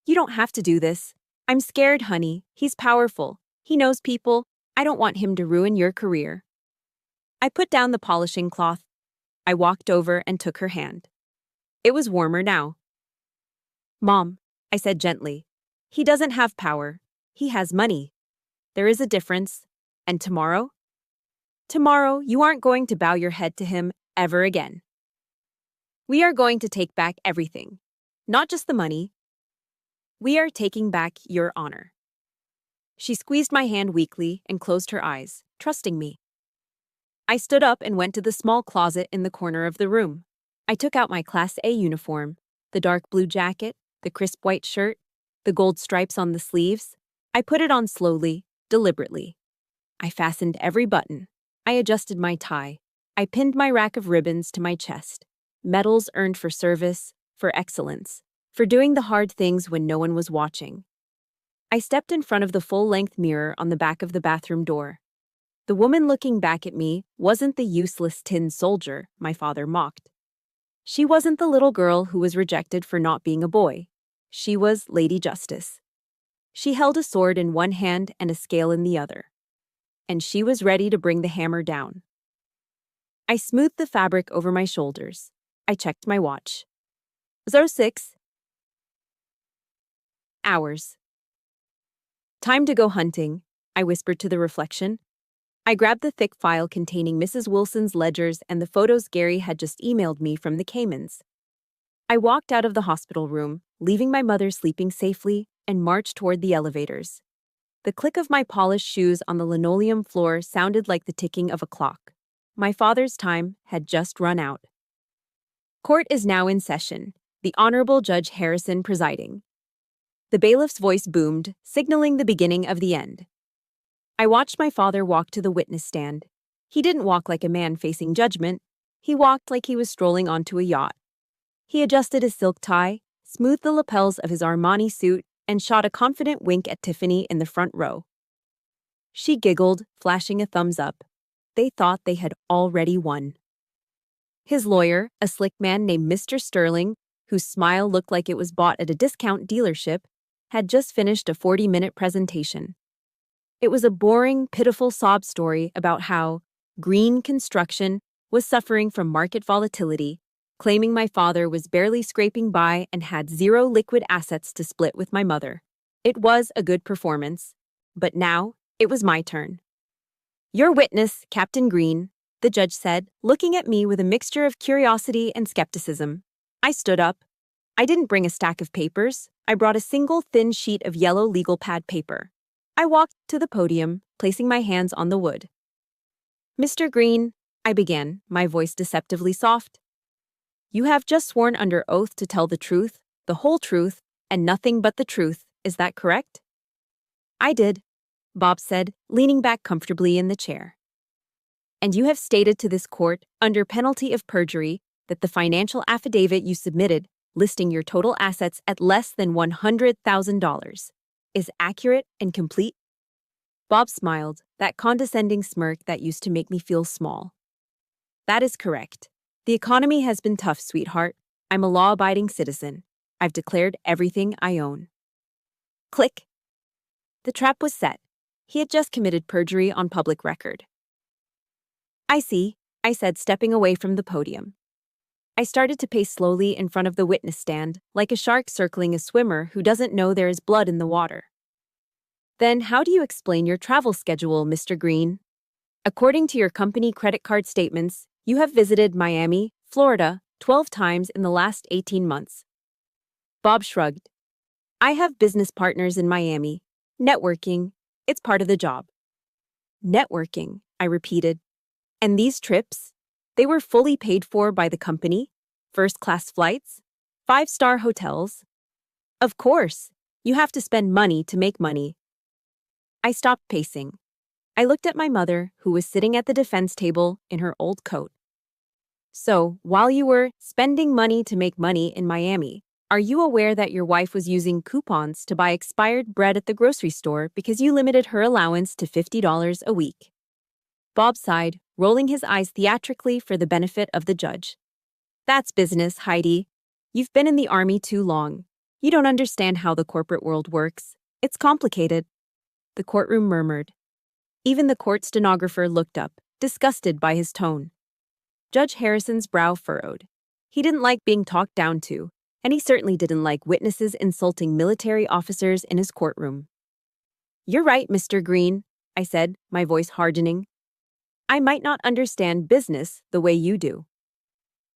You don't have to do this. I'm scared, honey. He's powerful. He knows people. I don't want him to ruin your career. I put down the polishing cloth. I walked over and took her hand. It was warmer now. Mom, I said gently, he doesn't have power. He has money. There is a difference. And tomorrow? Tomorrow, you aren't going to bow your head to him ever again. We are going to take back everything. Not just the money. We are taking back your honor. She squeezed my hand weakly and closed her eyes, trusting me. I stood up and went to the small closet in the corner of the room. I took out my Class A uniform, the dark blue jacket, the crisp white shirt, the gold stripes on the sleeves. I put it on slowly, deliberately. I fastened every button. I adjusted my tie. I pinned my rack of ribbons to my chest. Medals earned for service, for excellence, for doing the hard things when no one was watching. I stepped in front of the full-length mirror on the back of the bathroom door. The woman looking back at me wasn't the useless tin soldier my father mocked. She wasn't the little girl who was rejected for not being a boy. She was Lady Justice. She held a sword in one hand and a scale in the other. And she was ready to bring the hammer down. I smoothed the fabric over my shoulders. I checked my watch. 06 hours. Time to go hunting, I whispered to the reflection. I grabbed the thick file containing Mrs. Wilson's ledgers and the photos Gary had just emailed me from the Caymans. I walked out of the hospital room, leaving my mother sleeping safely, and marched toward the elevators. The click of my polished shoes on the linoleum floor sounded like the ticking of a clock. My father's time had just run out. Court is now in session, the Honorable Judge Harrison presiding. The bailiff's voice boomed, signaling the beginning of the end. I watched my father walk to the witness stand. He didn't walk like a man facing judgment. He walked like he was strolling onto a yacht. He adjusted his silk tie, smoothed the lapels of his Armani suit, and shot a confident wink at Tiffany in the front row. She giggled, flashing a thumbs up. They thought they had already won. His lawyer, a slick man named Mr. Sterling, whose smile looked like it was bought at a discount dealership, had just finished a 40-minute presentation. It was a boring, pitiful sob story about how green construction was suffering from market volatility, claiming my father was barely scraping by and had zero liquid assets to split with my mother. It was a good performance, but now it was my turn. Your witness, Captain Green, the judge said, looking at me with a mixture of curiosity and skepticism. I stood up. I didn't bring a stack of papers. I brought a single thin sheet of yellow legal pad paper. I walked to the podium, placing my hands on the wood. Mr. Green, I began, my voice deceptively soft. You have just sworn under oath to tell the truth, the whole truth, and nothing but the truth. Is that correct? I did, Bob said, leaning back comfortably in the chair. And you have stated to this court, under penalty of perjury, that the financial affidavit you submitted, listing your total assets at less than $100,000, is accurate and complete? Bob smiled, that condescending smirk that used to make me feel small. That is correct. The economy has been tough, sweetheart. I'm a law-abiding citizen. I've declared everything I own. Click. The trap was set. He had just committed perjury on public record. I see, I said, stepping away from the podium. I started to pace slowly in front of the witness stand, like a shark circling a swimmer who doesn't know there is blood in the water. Then how do you explain your travel schedule, Mr. Green? According to your company credit card statements, you have visited Miami, Florida, 12 times in the last 18 months. Bob shrugged. I have business partners in Miami. Networking. It's part of the job. Networking, I repeated. And these trips? They were fully paid for by the company? First-class flights? 5-star hotels? Of course. You have to spend money to make money. I stopped pacing. I looked at my mother, who was sitting at the defense table in her old coat. So, while you were spending money to make money in Miami, are you aware that your wife was using coupons to buy expired bread at the grocery store because you limited her allowance to $50 a week? Bob sighed, rolling his eyes theatrically for the benefit of the judge. That's business, Heidi. You've been in the army too long. You don't understand how the corporate world works. It's complicated. The courtroom murmured. Even the court stenographer looked up, disgusted by his tone. Judge Harrison's brow furrowed. He didn't like being talked down to, and he certainly didn't like witnesses insulting military officers in his courtroom. You're right, Mr. Green, I said, my voice hardening. I might not understand business the way you do.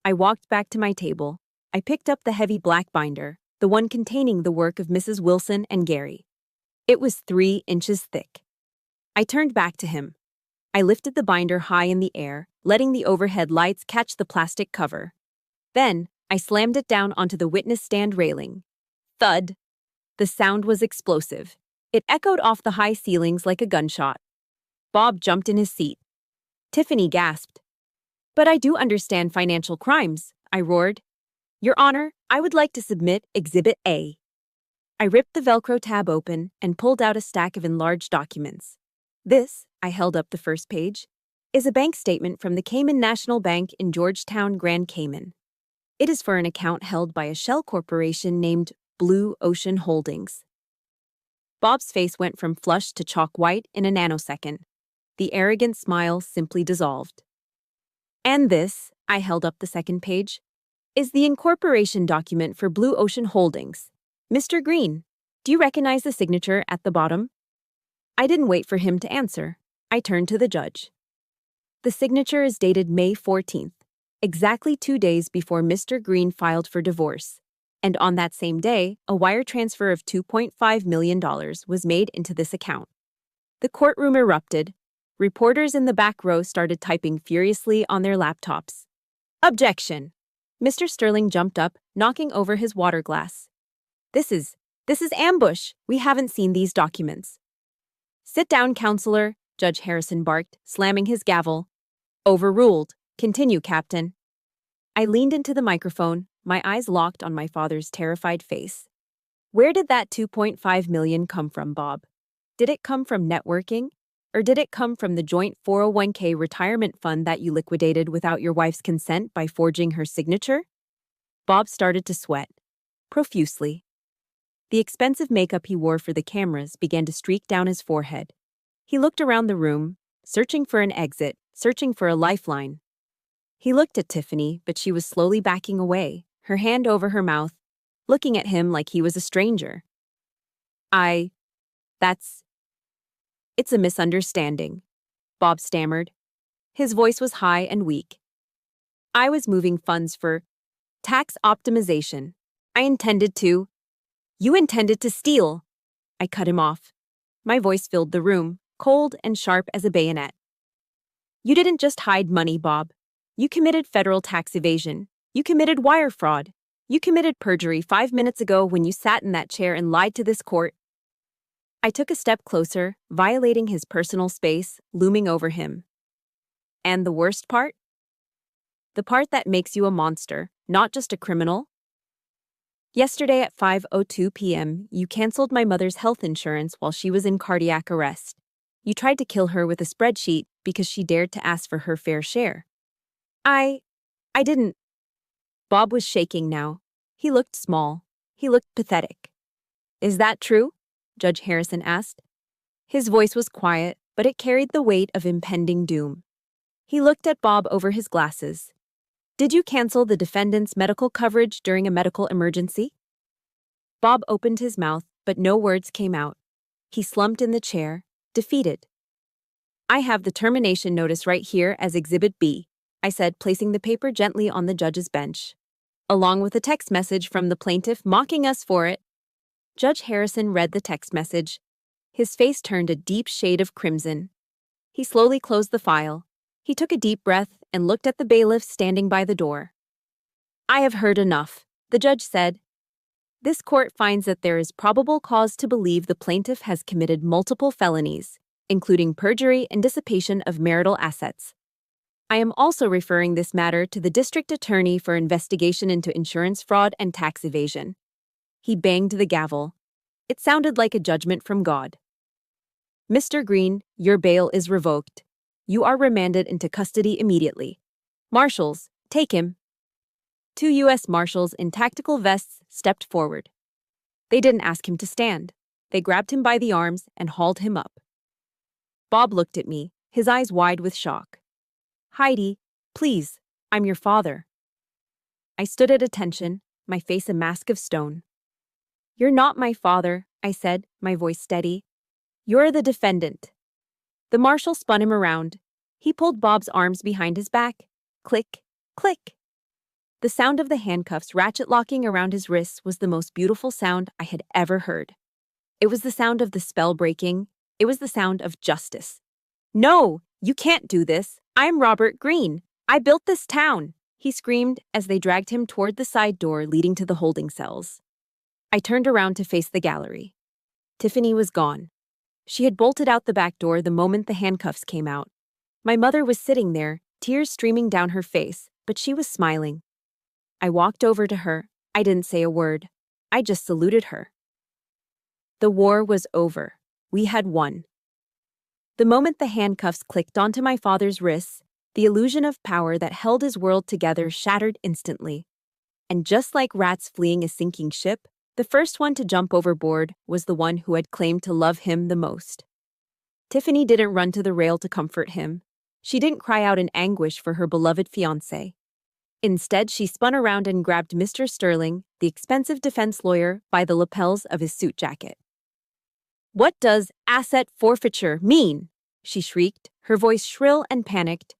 I walked back to my table. I picked up the heavy black binder, the one containing the work of Mrs. Wilson and Gary. It was 3 inches thick. I turned back to him. I lifted the binder high in the air, letting the overhead lights catch the plastic cover. Then, I slammed it down onto the witness stand railing. Thud! The sound was explosive. It echoed off the high ceilings like a gunshot. Bob jumped in his seat. Tiffany gasped. But I do understand financial crimes, I roared. Your Honor, I would like to submit Exhibit A. I ripped the Velcro tab open and pulled out a stack of enlarged documents. This, I held up the first page, is a bank statement from the Cayman National Bank in Georgetown, Grand Cayman. It is for an account held by a shell corporation named Blue Ocean Holdings. Bob's face went from flushed to chalk white in a nanosecond. The arrogant smile simply dissolved. And this, I held up the second page, is the incorporation document for Blue Ocean Holdings. Mr. Green, do you recognize the signature at the bottom? I didn't wait for him to answer. I turned to the judge. The signature is dated May 14th, exactly 2 days before Mr. Green filed for divorce. And on that same day, a wire transfer of $2.5 million was made into this account. The courtroom erupted. Reporters in the back row started typing furiously on their laptops. Objection! Mr. Sterling jumped up, knocking over his water glass. This is ambush. We haven't seen these documents. Sit down, counselor, Judge Harrison barked, slamming his gavel. Overruled. Continue, Captain. I leaned into the microphone, my eyes locked on my father's terrified face. Where did that $2.5 million come from, Bob? Did it come from networking? Or did it come from the joint 401k retirement fund that you liquidated without your wife's consent by forging her signature? Bob started to sweat, profusely. The expensive makeup he wore for the cameras began to streak down his forehead. He looked around the room, searching for an exit, searching for a lifeline. He looked at Tiffany, but she was slowly backing away, her hand over her mouth, looking at him like he was a stranger. It's a misunderstanding, Bob stammered. His voice was high and weak. I was moving funds for tax optimization. You intended to steal. I cut him off. My voice filled the room, cold and sharp as a bayonet. You didn't just hide money, Bob. You committed federal tax evasion. You committed wire fraud. You committed perjury 5 minutes ago when you sat in that chair and lied to this court. I took a step closer, violating his personal space, looming over him. And the worst part? The part that makes you a monster, not just a criminal. Yesterday at 5:02 p.m., you canceled my mother's health insurance while she was in cardiac arrest. You tried to kill her with a spreadsheet because she dared to ask for her fair share. I didn't. Bob was shaking now. He looked small. He looked pathetic. Is that true? Judge Harrison asked. His voice was quiet, but it carried the weight of impending doom. He looked at Bob over his glasses. Did you cancel the defendant's medical coverage during a medical emergency? Bob opened his mouth, but no words came out. He slumped in the chair, defeated. I have the termination notice right here as Exhibit B, I said, placing the paper gently on the judge's bench. Along with a text message from the plaintiff mocking us for it. Judge Harrison read the text message. His face turned a deep shade of crimson. He slowly closed the file. He took a deep breath and looked at the bailiff standing by the door. I have heard enough, the judge said. This court finds that there is probable cause to believe the plaintiff has committed multiple felonies, including perjury and dissipation of marital assets. I am also referring this matter to the district attorney for investigation into insurance fraud and tax evasion. He banged the gavel. It sounded like a judgment from God. Mr. Green, your bail is revoked. You are remanded into custody immediately. Marshals, take him. 2 U.S. Marshals in tactical vests stepped forward. They didn't ask him to stand. They grabbed him by the arms and hauled him up. Bob looked at me, his eyes wide with shock. Heidi, please, I'm your father. I stood at attention, my face a mask of stone. You're not my father, I said, my voice steady. You're the defendant. The marshal spun him around. He pulled Bob's arms behind his back. Click, click. The sound of the handcuffs ratchet-locking around his wrists was the most beautiful sound I had ever heard. It was the sound of the spell breaking. It was the sound of justice. No, you can't do this. I'm Robert Green. I built this town, he screamed as they dragged him toward the side door leading to the holding cells. I turned around to face the gallery. Tiffany was gone. She had bolted out the back door the moment the handcuffs came out. My mother was sitting there, tears streaming down her face, but she was smiling. I walked over to her. I didn't say a word. I just saluted her. The war was over. We had won. The moment the handcuffs clicked onto my father's wrists, the illusion of power that held his world together shattered instantly. And just like rats fleeing a sinking ship, the first one to jump overboard was the one who had claimed to love him the most. Tiffany didn't run to the rail to comfort him. She didn't cry out in anguish for her beloved fiancé. Instead, she spun around and grabbed Mr. Sterling, the expensive defense lawyer, by the lapels of his suit jacket. "What does asset forfeiture mean?" she shrieked, her voice shrill and panicked.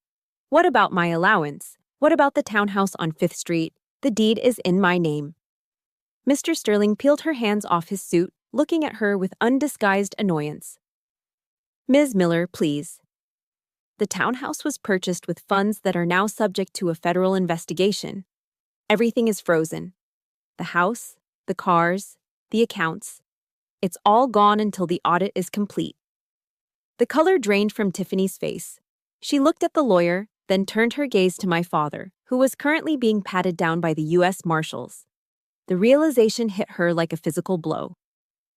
"What about my allowance? What about the townhouse on 5th Street? The deed is in my name." Mr. Sterling peeled her hands off his suit, looking at her with undisguised annoyance. "Ms. Miller, please." The townhouse was purchased with funds that are now subject to a federal investigation. Everything is frozen. The house, the cars, the accounts. It's all gone until the audit is complete. The color drained from Tiffany's face. She looked at the lawyer, then turned her gaze to my father, who was currently being patted down by the U.S. Marshals. The realization hit her like a physical blow.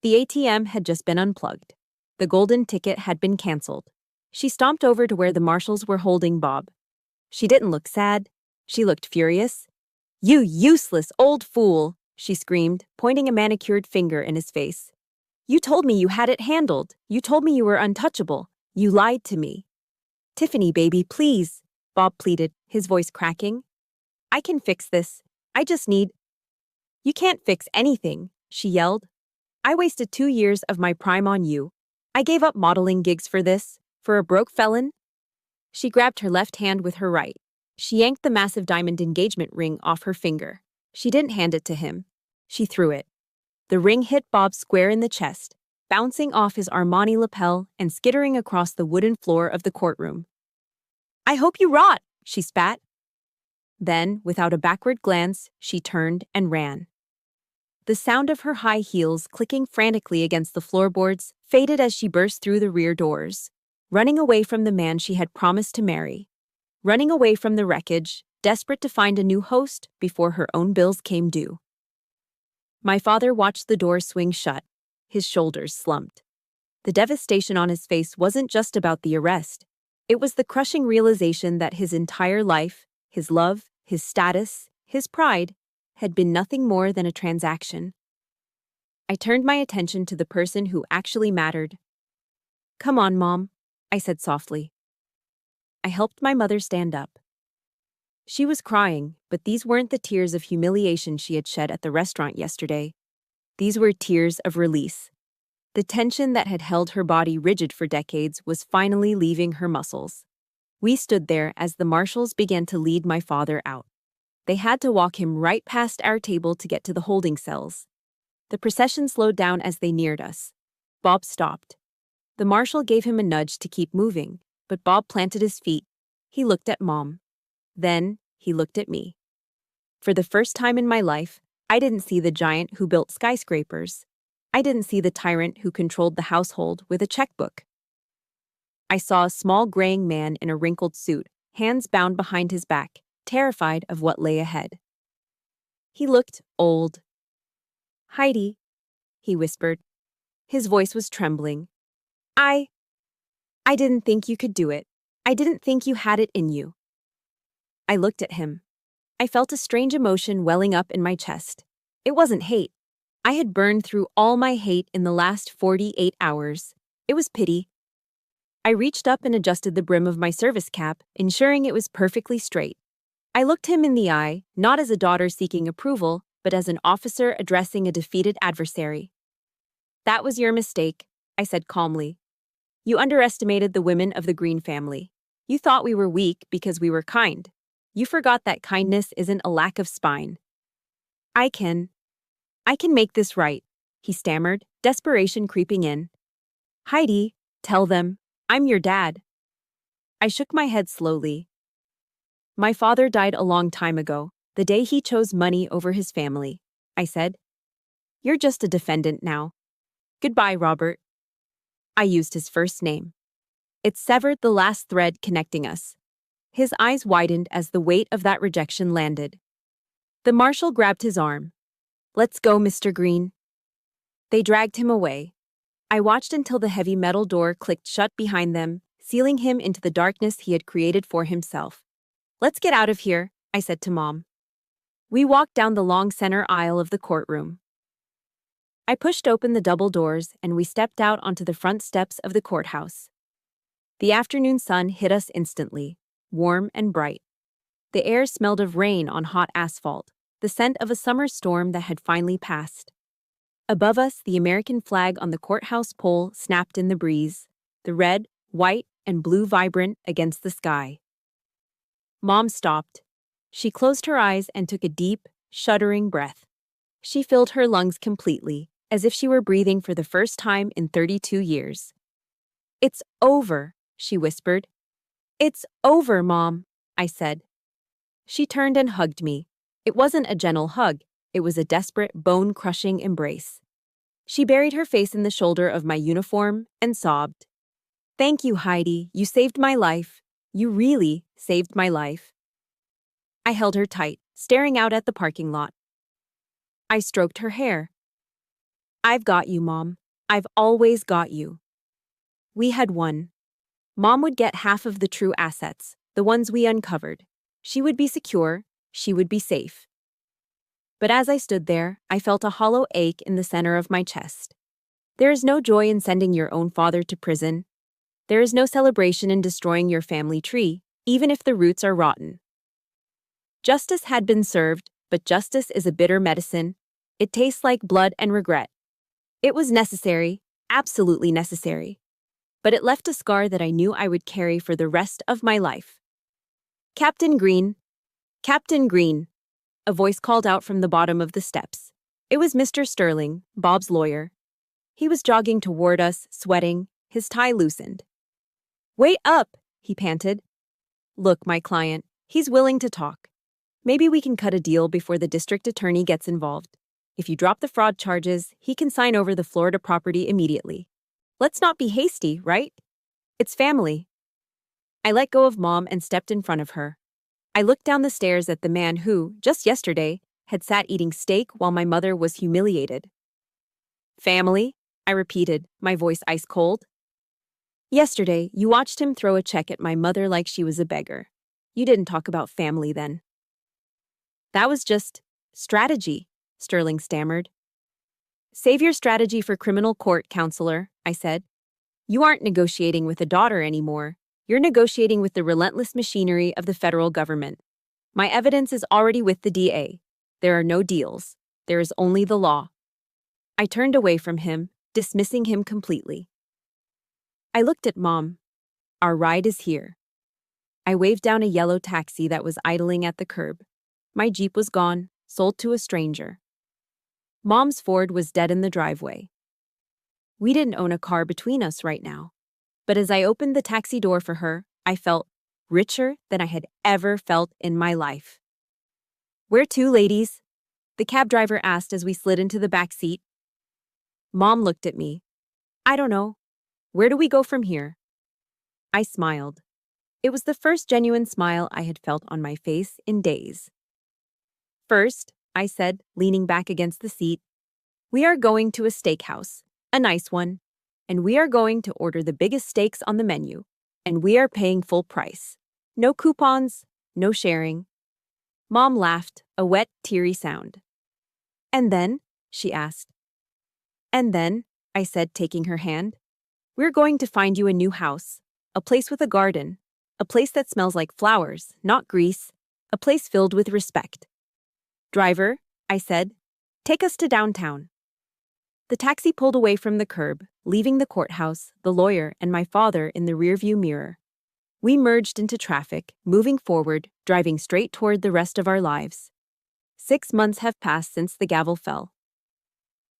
The ATM had just been unplugged. The golden ticket had been canceled. She stomped over to where the marshals were holding Bob. She didn't look sad. She looked furious. "You useless old fool," she screamed, pointing a manicured finger in his face. "You told me you had it handled. You told me you were untouchable. You lied to me." "Tiffany, baby, please," Bob pleaded, his voice cracking. "I can fix this. I just need—" "You can't fix anything," she yelled. "I wasted 2 years of my prime on you. I gave up modeling gigs for this. For a broke felon?" She grabbed her left hand with her right. She yanked the massive diamond engagement ring off her finger. She didn't hand it to him. She threw it. The ring hit Bob square in the chest, bouncing off his Armani lapel and skittering across the wooden floor of the courtroom. "I hope you rot," she spat. Then, without a backward glance, she turned and ran. The sound of her high heels clicking frantically against the floorboards faded as she burst through the rear doors. Running away from the man she had promised to marry. Running away from the wreckage, desperate to find a new host before her own bills came due. My father watched the door swing shut. His shoulders slumped. The devastation on his face wasn't just about the arrest. It was the crushing realization that his entire life, his love, his status, his pride, had been nothing more than a transaction. I turned my attention to the person who actually mattered. "Come on, Mom," I said softly. I helped my mother stand up. She was crying, but these weren't the tears of humiliation she had shed at the restaurant yesterday. These were tears of release. The tension that had held her body rigid for decades was finally leaving her muscles. We stood there as the marshals began to lead my father out. They had to walk him right past our table to get to the holding cells. The procession slowed down as they neared us. Bob stopped. The marshal gave him a nudge to keep moving, but Bob planted his feet. He looked at Mom. Then, he looked at me. For the first time in my life, I didn't see the giant who built skyscrapers. I didn't see the tyrant who controlled the household with a checkbook. I saw a small graying man in a wrinkled suit, hands bound behind his back, terrified of what lay ahead. He looked old. "Heidi," he whispered. His voice was trembling. I didn't think you could do it. I didn't think you had it in you." I looked at him. I felt a strange emotion welling up in my chest. It wasn't hate. I had burned through all my hate in the last 48 hours. It was pity. I reached up and adjusted the brim of my service cap, ensuring it was perfectly straight. I looked him in the eye, not as a daughter seeking approval, but as an officer addressing a defeated adversary. "That was your mistake," I said calmly. "You underestimated the women of the Green family. You thought we were weak because we were kind. You forgot that kindness isn't a lack of spine." I can make this right," he stammered, desperation creeping in. "Heidi, tell them, I'm your dad." I shook my head slowly. "My father died a long time ago, the day he chose money over his family," I said. "You're just a defendant now. Goodbye, Robert." I used his first name. It severed the last thread connecting us. His eyes widened as the weight of that rejection landed. The marshal grabbed his arm. "Let's go, Mr. Green." They dragged him away. I watched until the heavy metal door clicked shut behind them, sealing him into the darkness he had created for himself. "Let's get out of here," I said to Mom. We walked down the long center aisle of the courtroom. I pushed open the double doors and we stepped out onto the front steps of the courthouse. The afternoon sun hit us instantly, warm and bright. The air smelled of rain on hot asphalt, the scent of a summer storm that had finally passed. Above us, the American flag on the courthouse pole snapped in the breeze, the red, white, and blue vibrant against the sky. Mom stopped. She closed her eyes and took a deep, shuddering breath. She filled her lungs completely, as if she were breathing for the first time in 32 years. "It's over," she whispered. "It's over, Mom," I said. She turned and hugged me. It wasn't a gentle hug, it was a desperate, bone-crushing embrace. She buried her face in the shoulder of my uniform and sobbed. "Thank you, Heidi. You saved my life. You really saved my life." I held her tight, staring out at the parking lot. I stroked her hair. "I've got you, Mom. I've always got you." We had won. Mom would get half of the true assets, the ones we uncovered. She would be secure, she would be safe. But as I stood there, I felt a hollow ache in the center of my chest. There is no joy in sending your own father to prison. There is no celebration in destroying your family tree, even if the roots are rotten. Justice had been served, but justice is a bitter medicine. It tastes like blood and regret. It was necessary, absolutely necessary. But it left a scar that I knew I would carry for the rest of my life. "Captain Green! Captain Green!" A voice called out from the bottom of the steps. It was Mr. Sterling, Bob's lawyer. He was jogging toward us, sweating, his tie loosened. "Wait up!" he panted. "Look, my client, he's willing to talk. Maybe we can cut a deal before the district attorney gets involved. If you drop the fraud charges, he can sign over the Florida property immediately. Let's not be hasty, right? It's family." I let go of Mom and stepped in front of her. I looked down the stairs at the man who, just yesterday, had sat eating steak while my mother was humiliated. "Family?" I repeated, my voice ice cold. "Yesterday, you watched him throw a check at my mother like she was a beggar. You didn't talk about family then." "That was just strategy," Sterling stammered. "Save your strategy for criminal court, counselor," I said. "You aren't negotiating with a daughter anymore. You're negotiating with the relentless machinery of the federal government. My evidence is already with the DA. There are no deals. There is only the law." I turned away from him, dismissing him completely. I looked at Mom. "Our ride is here." I waved down a yellow taxi that was idling at the curb. My Jeep was gone, sold to a stranger. Mom's Ford was dead in the driveway. We didn't own a car between us right now. But as I opened the taxi door for her, I felt richer than I had ever felt in my life. "Where to, ladies?" the cab driver asked as we slid into the back seat. Mom looked at me. "I don't know. Where do we go from here?" I smiled. It was the first genuine smile I had felt on my face in days. "First," I said, leaning back against the seat, "we are going to a steakhouse, a nice one. And we are going to order the biggest steaks on the menu. And we are paying full price. No coupons, no sharing." Mom laughed, a wet, teary sound. "And then?" she asked. "And then," I said, taking her hand, "we're going to find you a new house, a place with a garden, a place that smells like flowers, not grease, a place filled with respect." "Driver," I said, "take us to downtown." The taxi pulled away from the curb, leaving the courthouse, the lawyer, and my father in the rearview mirror. We merged into traffic, moving forward, driving straight toward the rest of our lives. 6 months have passed since the gavel fell.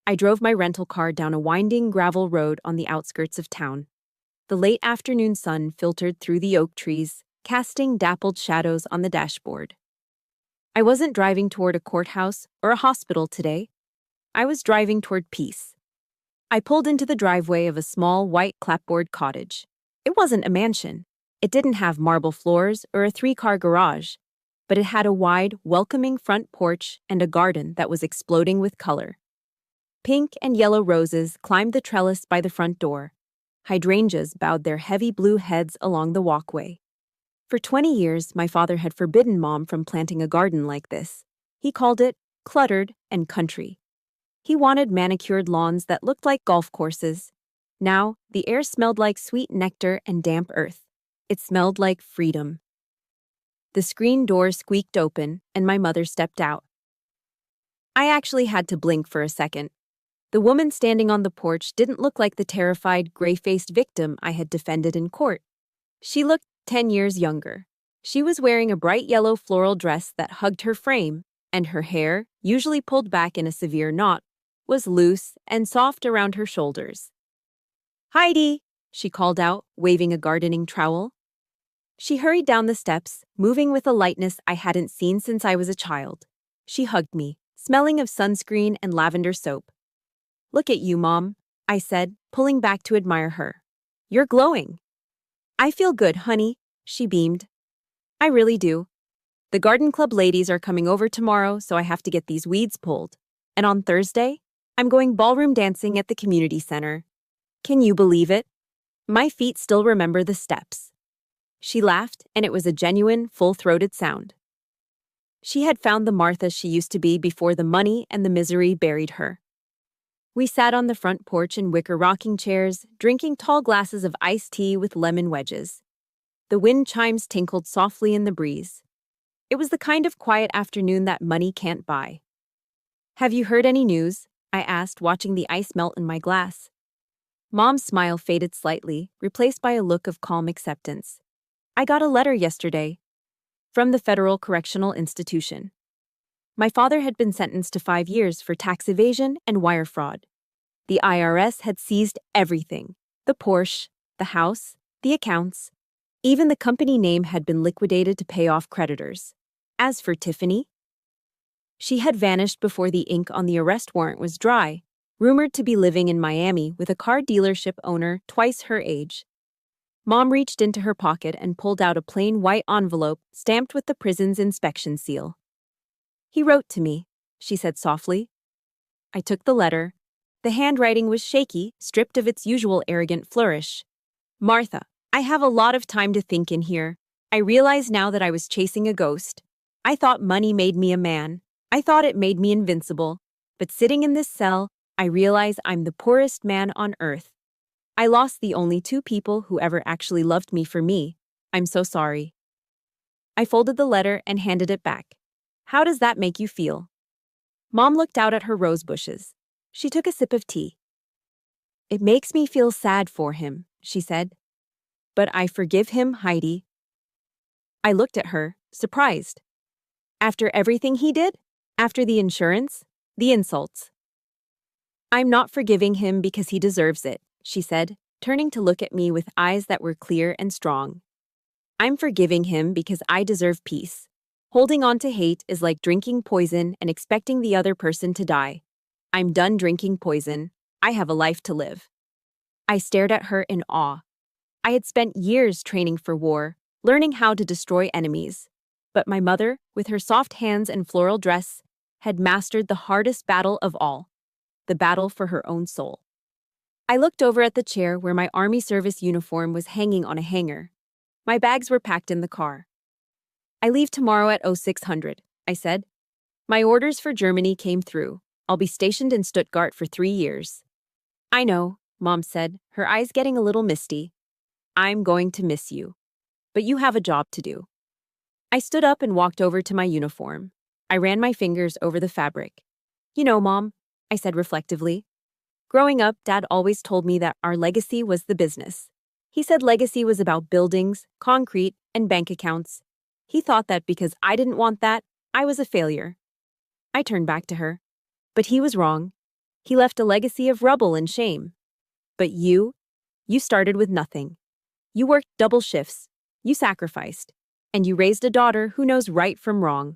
I drove my rental car down a winding gravel road on the outskirts of town. The late afternoon sun filtered through the oak trees, casting dappled shadows on the dashboard. I wasn't driving toward a courthouse or a hospital today. I was driving toward peace. I pulled into the driveway of a small white clapboard cottage. It wasn't a mansion. It didn't have marble floors or a 3-car garage, but it had a wide, welcoming front porch and a garden that was exploding with color. Pink and yellow roses climbed the trellis by the front door. Hydrangeas bowed their heavy blue heads along the walkway. For 20 years, my father had forbidden Mom from planting a garden like this. He called it cluttered and country. He wanted manicured lawns that looked like golf courses. Now, the air smelled like sweet nectar and damp earth. It smelled like freedom. The screen door squeaked open, and my mother stepped out. I actually had to blink for a second. The woman standing on the porch didn't look like the terrified, gray-faced victim I had defended in court. She looked 10 years younger. She was wearing a bright yellow floral dress that hugged her frame, and her hair, usually pulled back in a severe knot, was loose and soft around her shoulders. "Heidi!" she called out, waving a gardening trowel. She hurried down the steps, moving with a lightness I hadn't seen since I was a child. She hugged me, smelling of sunscreen and lavender soap. "Look at you, Mom," I said, pulling back to admire her. "You're glowing." "I feel good, honey," she beamed. "I really do. The garden club ladies are coming over tomorrow, so I have to get these weeds pulled. And on Thursday, I'm going ballroom dancing at the community center. Can you believe it? My feet still remember the steps." She laughed, and it was a genuine, full-throated sound. She had found the Martha she used to be before the money and the misery buried her. We sat on the front porch in wicker rocking chairs, drinking tall glasses of iced tea with lemon wedges. The wind chimes tinkled softly in the breeze. It was the kind of quiet afternoon that money can't buy. "Have you heard any news?" I asked, watching the ice melt in my glass. Mom's smile faded slightly, replaced by a look of calm acceptance. "I got a letter yesterday from the Federal Correctional Institution. My father had been sentenced to 5 years for tax evasion and wire fraud. The IRS had seized everything: the Porsche, the house, the accounts. Even the company name had been liquidated to pay off creditors. As for Tiffany, she had vanished before the ink on the arrest warrant was dry, rumored to be living in Miami with a car dealership owner twice her age. Mom reached into her pocket and pulled out a plain white envelope stamped with the prison's inspection seal. "He wrote to me," she said softly. I took the letter. The handwriting was shaky, stripped of its usual arrogant flourish. "Martha, I have a lot of time to think in here. I realize now that I was chasing a ghost. I thought money made me a man. I thought it made me invincible. But sitting in this cell, I realize I'm the poorest man on earth. I lost the only 2 people who ever actually loved me for me. I'm so sorry." I folded the letter and handed it back. "How does that make you feel?" Mom looked out at her rose bushes. She took a sip of tea. "It makes me feel sad for him," she said. "But I forgive him, Heidi." I looked at her, surprised. After everything he did? After the insurance? The insults? "I'm not forgiving him because he deserves it," she said, turning to look at me with eyes that were clear and strong. "I'm forgiving him because I deserve peace. Holding on to hate is like drinking poison and expecting the other person to die. I'm done drinking poison. I have a life to live." I stared at her in awe. I had spent years training for war, learning how to destroy enemies. But my mother, with her soft hands and floral dress, had mastered the hardest battle of all, the battle for her own soul. I looked over at the chair where my Army service uniform was hanging on a hanger. My bags were packed in the car. "I leave tomorrow at 0600, I said. "My orders for Germany came through. I'll be stationed in Stuttgart for 3 years. "I know," Mom said, her eyes getting a little misty. "I'm going to miss you. But you have a job to do." I stood up and walked over to my uniform. I ran my fingers over the fabric. "You know, Mom," I said reflectively. "Growing up, Dad always told me that our legacy was the business. He said legacy was about buildings, concrete, and bank accounts. He thought that because I didn't want that, I was a failure." I turned back to her. "But he was wrong. He left a legacy of rubble and shame. But you started with nothing. You worked double shifts. You sacrificed. And you raised a daughter who knows right from wrong."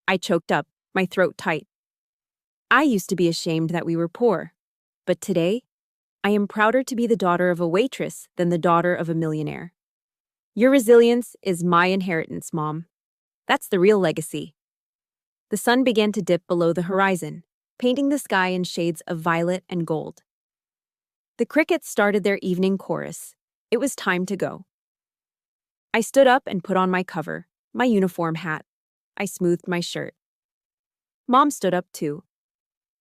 I choked up, my throat tight. I used to be ashamed that we were poor. But today, I am prouder to be the daughter of a waitress than the daughter of a millionaire. Your resilience is my inheritance, Mom. That's the real legacy. The sun began to dip below the horizon, painting the sky in shades of violet and gold. The crickets started their evening chorus. It was time to go. I stood up and put on my cover, my uniform hat. I smoothed my shirt. Mom stood up too.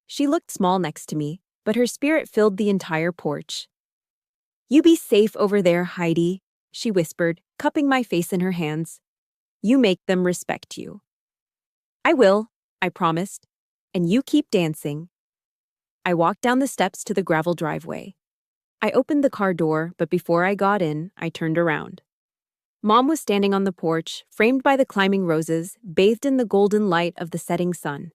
She looked small next to me, but her spirit filled the entire porch. You be safe over there, Heidi, she whispered, cupping my face in her hands. You make them respect you. I will, I promised. And you keep dancing. I walked down the steps to the gravel driveway. I opened the car door, but before I got in, I turned around. Mom was standing on the porch, framed by the climbing roses, bathed in the golden light of the setting sun.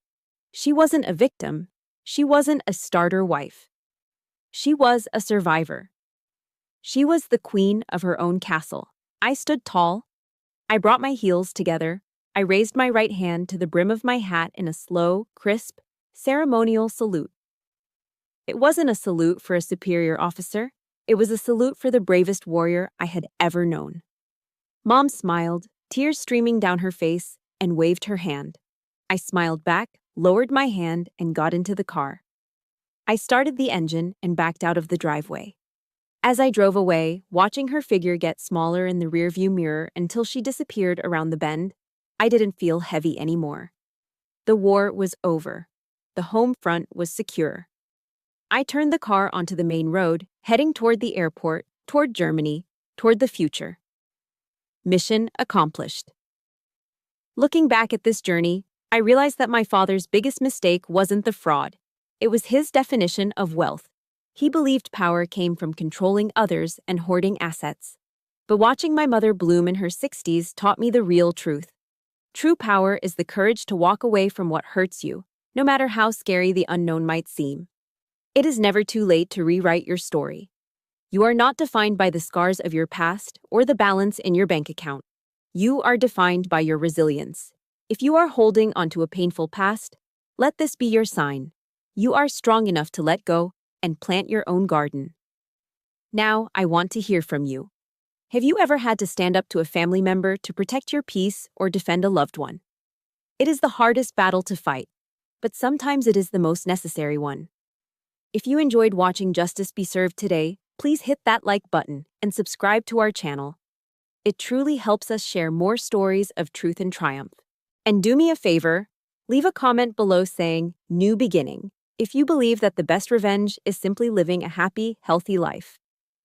She wasn't a victim. She wasn't a starter wife. She was a survivor. She was the queen of her own castle. I stood tall. I brought my heels together. I raised my right hand to the brim of my hat in a slow, crisp, ceremonial salute. It wasn't a salute for a superior officer. It was a salute for the bravest warrior I had ever known. Mom smiled, tears streaming down her face, and waved her hand. I smiled back, lowered my hand, and got into the car. I started the engine and backed out of the driveway. As I drove away, watching her figure get smaller in the rearview mirror until she disappeared around the bend, I didn't feel heavy anymore. The war was over. The home front was secure. I turned the car onto the main road, heading toward the airport, toward Germany, toward the future. Mission accomplished. Looking back at this journey, I realized that my father's biggest mistake wasn't the fraud. It was his definition of wealth. He believed power came from controlling others and hoarding assets. But watching my mother bloom in her 60s taught me the real truth. True power is the courage to walk away from what hurts you, no matter how scary the unknown might seem. It is never too late to rewrite your story. You are not defined by the scars of your past or the balance in your bank account. You are defined by your resilience. If you are holding onto a painful past, let this be your sign. You are strong enough to let go and plant your own garden. Now, I want to hear from you. Have you ever had to stand up to a family member to protect your peace or defend a loved one? It is the hardest battle to fight, but sometimes it is the most necessary one. If you enjoyed watching Justice Be Served today, please hit that like button and subscribe to our channel. It truly helps us share more stories of truth and triumph. And do me a favor, leave a comment below saying, "New beginning," if you believe that the best revenge is simply living a happy, healthy life.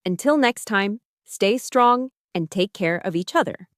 Until next time, stay strong and take care of each other.